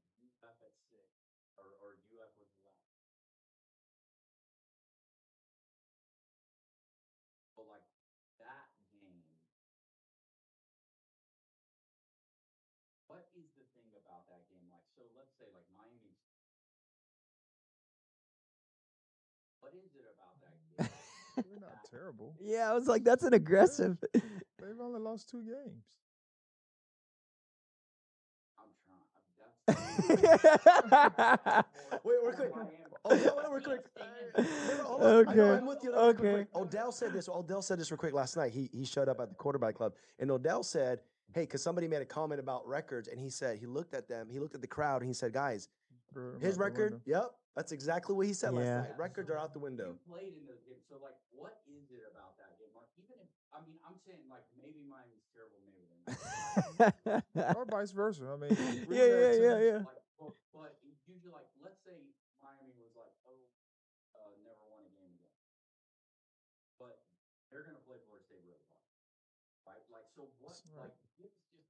at 6, or UF was left. But like that game, what is the thing about that game? Like, so let's say like Miami. What is it about that game? We're not terrible. Yeah, I was like, that's an aggressive. They've only lost 2 games. I'm trying. Wait, real quick. Odell, real quick. Hold on. Okay, I'm with you. Real okay. quick. Odell said this. Real quick last night. He showed up at the quarterback club, and Odell said, "Hey, because somebody made a comment about records, and he said he looked at them, he looked at the crowd, and he said, guys, his record. Yep, that's exactly what he said last Yeah. night. Records are out the window. You played in those games, so like, what is it about that game? Like, even if I'm saying like maybe Miami's terrible, maybe they're not. Or vice versa. I mean, yeah. Like, but usually, like, let's say Miami was like, never won a game again, but they're gonna play Florida State really hard, right? Like, so what? Right. Like, give us just.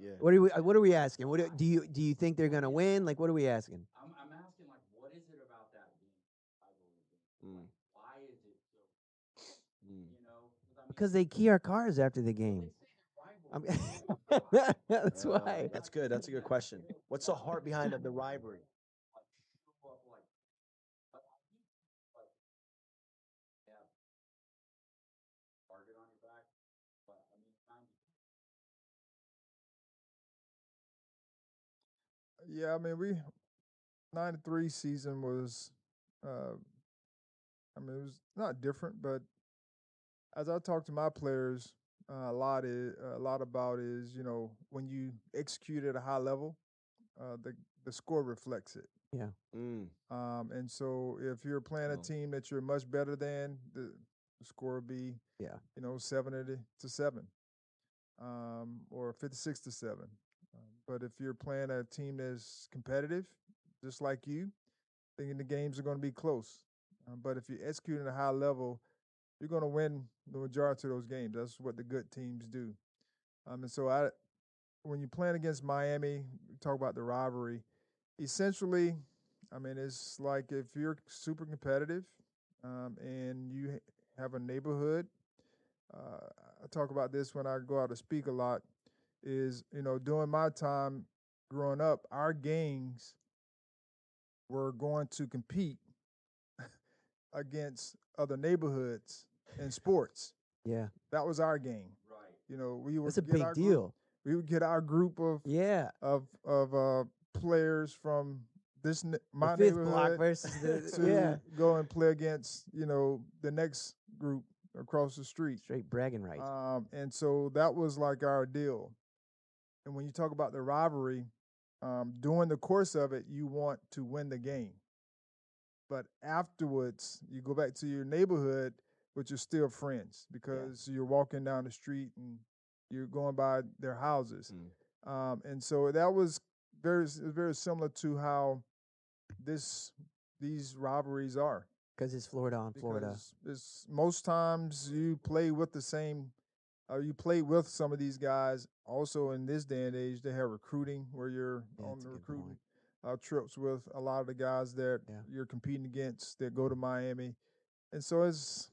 Yeah. What are we asking? Do you think they're gonna win? Like, what are we asking? I'm asking like, what is it about that game? Like, why is it so? Because they key our cars after the game. That's why. That's good. That's a good question. What's the heart behind the rivalry? Target on your back, but I mean, Yeah, I mean, we 93 season was, I mean, it was not different, but as I talk to my players, a lot about is when you execute at a high level, the score reflects it. Yeah. And so if you're playing a team that you're much better than, the score would be 70-7, or 56-7. But if you're playing a team that's competitive, just like you, thinking the games are going to be close. But if you're executing at a high level, you're going to win the majority of those games. That's what the good teams do. And so when you're playing against Miami, we talk about the rivalry. Essentially, I mean, it's like if you're super competitive, and you have a neighborhood, I talk about this when I go out to speak a lot, is, during my time growing up, our gangs were going to compete against other neighborhoods in sports. Yeah. That was our game. Right. We That's would a get big our group. deal. We would get our group Yeah. of players from my The fifth block neighborhood versus the to yeah. go and play against the next group across the street. Straight bragging rights. And so that was like our deal. And when you talk about the rivalry, during the course of it, you want to win the game. But afterwards, you go back to your neighborhood, but you're still friends because you're walking down the street and you're going by their houses. And so that was very similar to how these rivalries are. Because it's Florida on Florida. Because it's most times you play with you play with some of these guys. Also, in this day and age, they have recruiting where you're on the recruiting trips with a lot of the guys that you're competing against that go to Miami. And so it's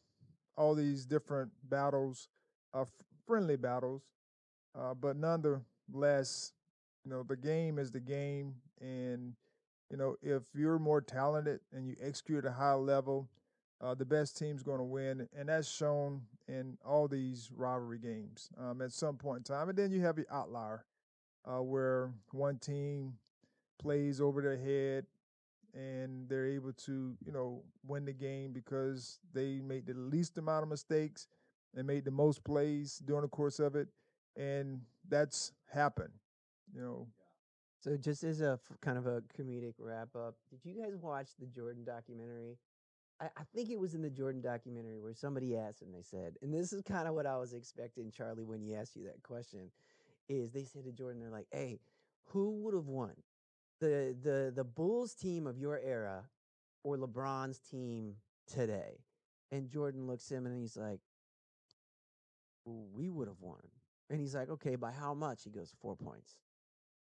all these different battles, friendly battles, but nonetheless, the game is the game. And, if you're more talented and you execute at a high level, the best team's going to win. And that's shown in all these rivalry games at some point in time. And then you have the outlier where one team plays over their head and they're able to, win the game because they made the least amount of mistakes and made the most plays during the course of it. And that's happened, So just as a kind of a comedic wrap up, did you guys watch the Jordan documentary? I think it was in the Jordan documentary where somebody asked and they said, and this is kind of what I was expecting, Charlie, when he asked you that question, is they said to Jordan, they're like, hey, who would have won? The Bulls team of your era or LeBron's team today? And Jordan looks at him and he's like, we would have won. And he's like, okay, by how much? He goes, 4 points.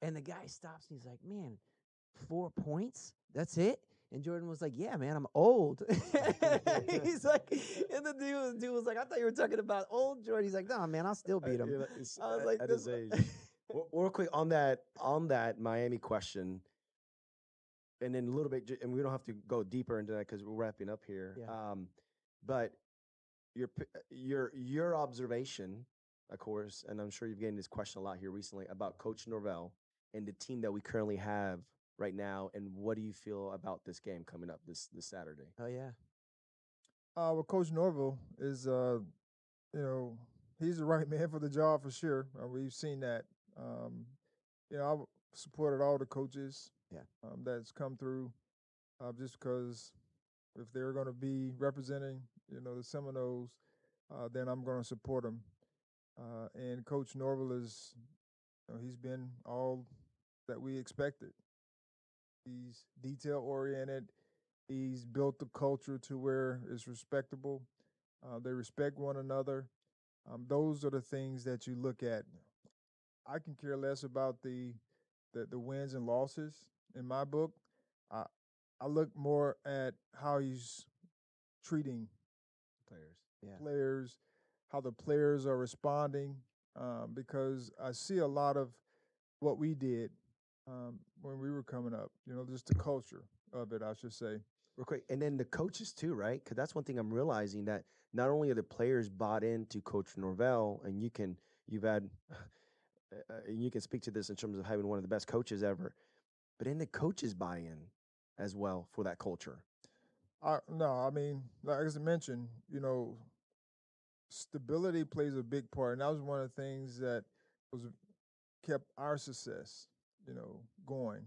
And the guy stops and he's like, man, 4 points? That's it? And Jordan was like, yeah, man, I'm old. He's like, and the dude was like, I thought you were talking about old Jordan. He's like, no, man, I'll still beat him. I was like, at his age. Real quick on that Miami question, and then a little bit, and we don't have to go deeper into that because we're wrapping up here. Yeah. But your observation, of course, and I'm sure you've gotten this question a lot here recently about Coach Norvell and the team that we currently have right now, and what do you feel about this game coming up this Saturday? Oh, yeah. Well, Coach Norville is, he's the right man for the job for sure. We've seen that. I've supported all the coaches that's come through just because if they're going to be representing, the Seminoles, then I'm going to support them. And Coach Norville is, he's been all that we expected. He's detail oriented. He's built the culture to where it's respectable. They respect one another. Those are the things that you look at. I can care less about the wins and losses in my book. I I look more at how he's treating players, how the players are responding, because I see a lot of what we did when we were coming up. Just the culture of it, I should say. Real quick, and then the coaches too, right? Because that's one thing I'm realizing that not only are the players bought into Coach Norvell, and you've had, and you can speak to this in terms of having one of the best coaches ever, but in the coaches buy in as well for that culture. No, I mean, like as I mentioned, stability plays a big part, and that was one of the things that was kept our success, going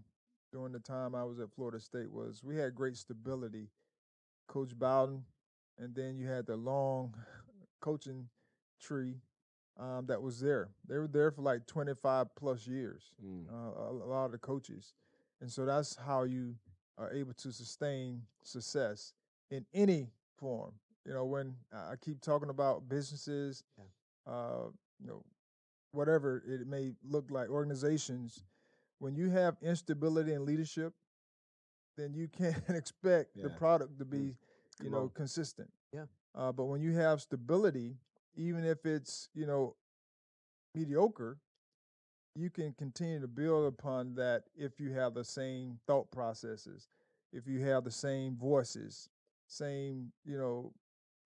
during the time I was at Florida State. Was we had great stability, Coach Bowden, and then you had the long coaching tree that was there. They were there for like 25 plus years, a lot of the coaches, and so that's how you are able to sustain success in any form. When I keep talking about businesses, uh, whatever it may look like, organizations, when you have instability in leadership, then you can't expect the product to be, consistent. Yeah. But when you have stability, even if it's, mediocre, you can continue to build upon that if you have the same thought processes, if you have the same voices, same,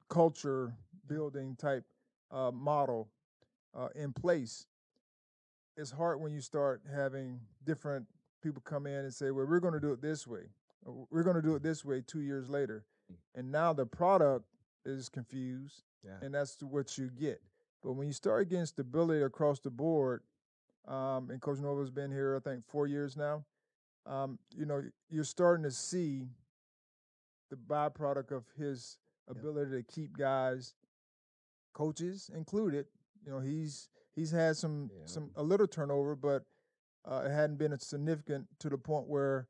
culture building type model in place. It's hard when you start having different people come in and say, well, we're going to do it this way. We're going to do it this way 2 years later. And now the product is confused, Yeah. and that's what you get. But when you start getting stability across the board, and Coach Nova's been here, I think, 4 years now, you're starting to see the byproduct of his ability to keep guys, coaches included. He's had some a little turnover, but it hadn't been significant to the point where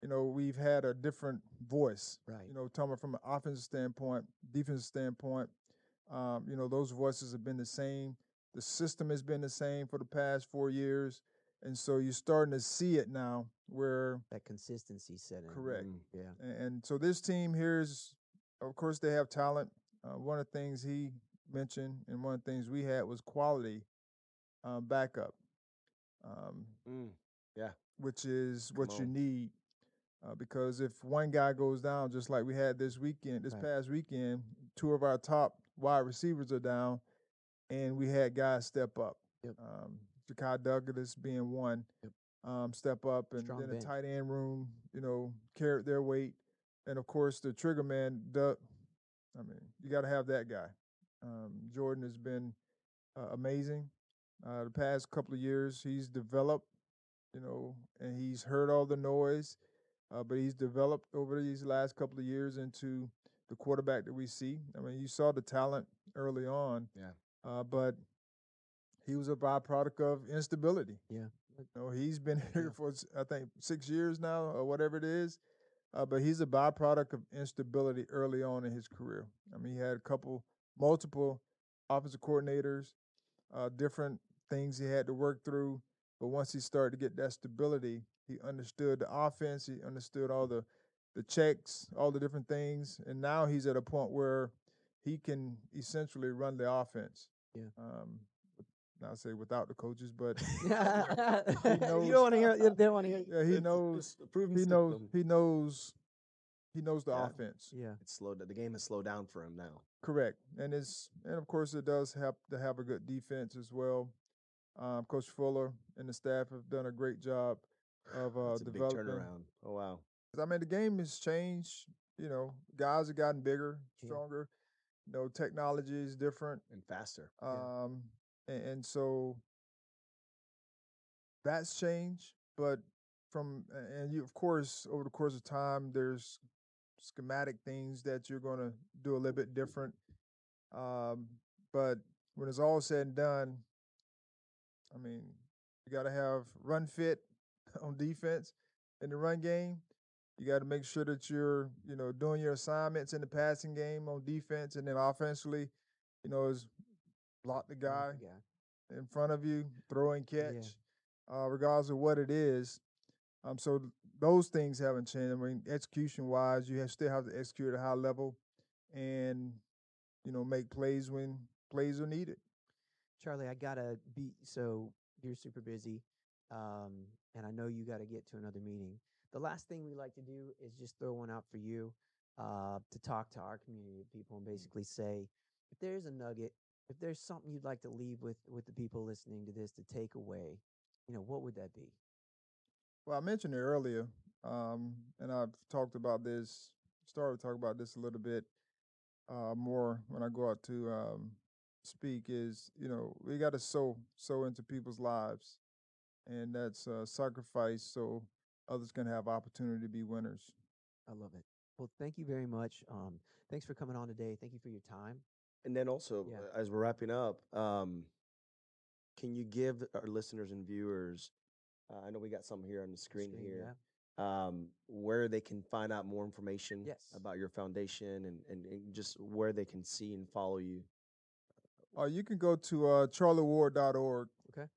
we've had a different voice. Right. Talking about from an offensive standpoint, defensive standpoint, those voices have been the same. The system has been the same for the past 4 years, and so you're starting to see it now where That consistency set in. correct. Yeah. And so this team here is, of course, they have talent. One of the things he mentioned and one of the things we had was quality backup, Yeah. which is what Come you on. need. Because if one guy goes down, just like we had this Right. past weekend, two of our top wide receivers are down, and we had guys step up. Yep. Ja'Kai Douglas being one, Yep. step up, and Strong then bench. the tight end room, carried their weight, and of course the trigger man, Doug. I mean, you got to have that guy. Jordan has been amazing. The past couple of years, he's developed, and he's heard all the noise, but he's developed over these last couple of years into the quarterback that we see. I mean, you saw the talent early on, Yeah. but he was a byproduct of instability. Yeah. He's been here Yeah. for I think 6 years now, or whatever it is. But he's a byproduct of instability early on in his career. I mean, he had multiple offensive coordinators, different things he had to work through. But once he started to get that stability, he understood the offense. He understood all the checks, all the different things, and now he's at a point where he can essentially run the offense. Yeah. Not say without the coaches, but You knows- don't want to hear. You don't want to hear. yeah, he It's knows. a proven He knows. system. He knows. He knows the Yeah. offense. Yeah. It's slowed. The game has slowed down for him now. Correct, and of course it does have to have a good defense as well. Coach Fuller and the staff have done a great job of It's a big developing. turnaround. Oh wow. I mean, the game has changed. Guys have gotten bigger, Yeah. stronger. Technology is different, And faster. and so that's changed. But you, of course, over the course of time, there's schematic things that you're going to do a little bit different. But when it's all said and done, I mean, you got to have run fit on defense in the run game. You got to make sure that you're, doing your assignments in the passing game on defense, and then offensively, is block the guy in front of you, throw and catch, regardless of what it is. So those things haven't changed. I mean, execution wise, still have to execute at a high level, and make plays when plays are needed. Charlie, I gotta be. So you're super busy, and I know you got to get to another meeting. The last thing we like to do is just throw one out for you, to talk to our community of people and basically say, if there's a nugget, if there's something you'd like to leave with the people listening to this to take away, what would that be? Well, I mentioned it earlier, and I've started to talk about this a little bit more when I go out to speak. Is we got to sow into people's lives, and that's sacrifice so others can have opportunity to be winners. I love it. Well, thank you very much. Thanks for coming on today. Thank you for your time. And then also, Yeah. as we're wrapping up, can you give our listeners and viewers? I know we got something here on the screen here. Where they can find out more information Yes. about your foundation and just where they can see and follow you. You can go to charlieward.org. Okay.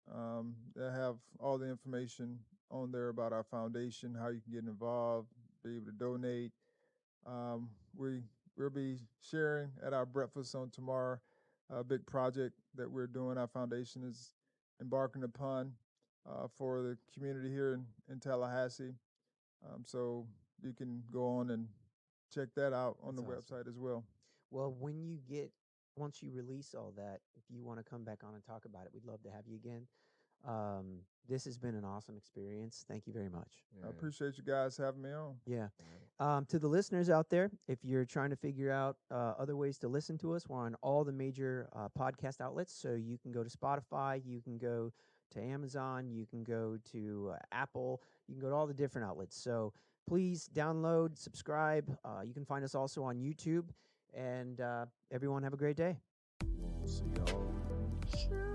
They have all the information on there about our foundation, how you can get involved, be able to donate. We'll be sharing at our breakfast on tomorrow big project that we're doing. Our foundation is embarking upon for the community here in Tallahassee. So you can go on and check that out on That's the awesome. website as well. Well, once you release all that, if you want to come back on and talk about it, we'd love to have you again. This has been an awesome experience. Thank you very much. I appreciate you guys having me on. Yeah. To the listeners out there, if you're trying to figure out other ways to listen to us, we're on all the major podcast outlets. So you can go to Spotify, you can go to Amazon, you can go to Apple, you can go to all the different outlets. So please download, subscribe. You can find us also on YouTube. And everyone have a great day. We'll see y'all.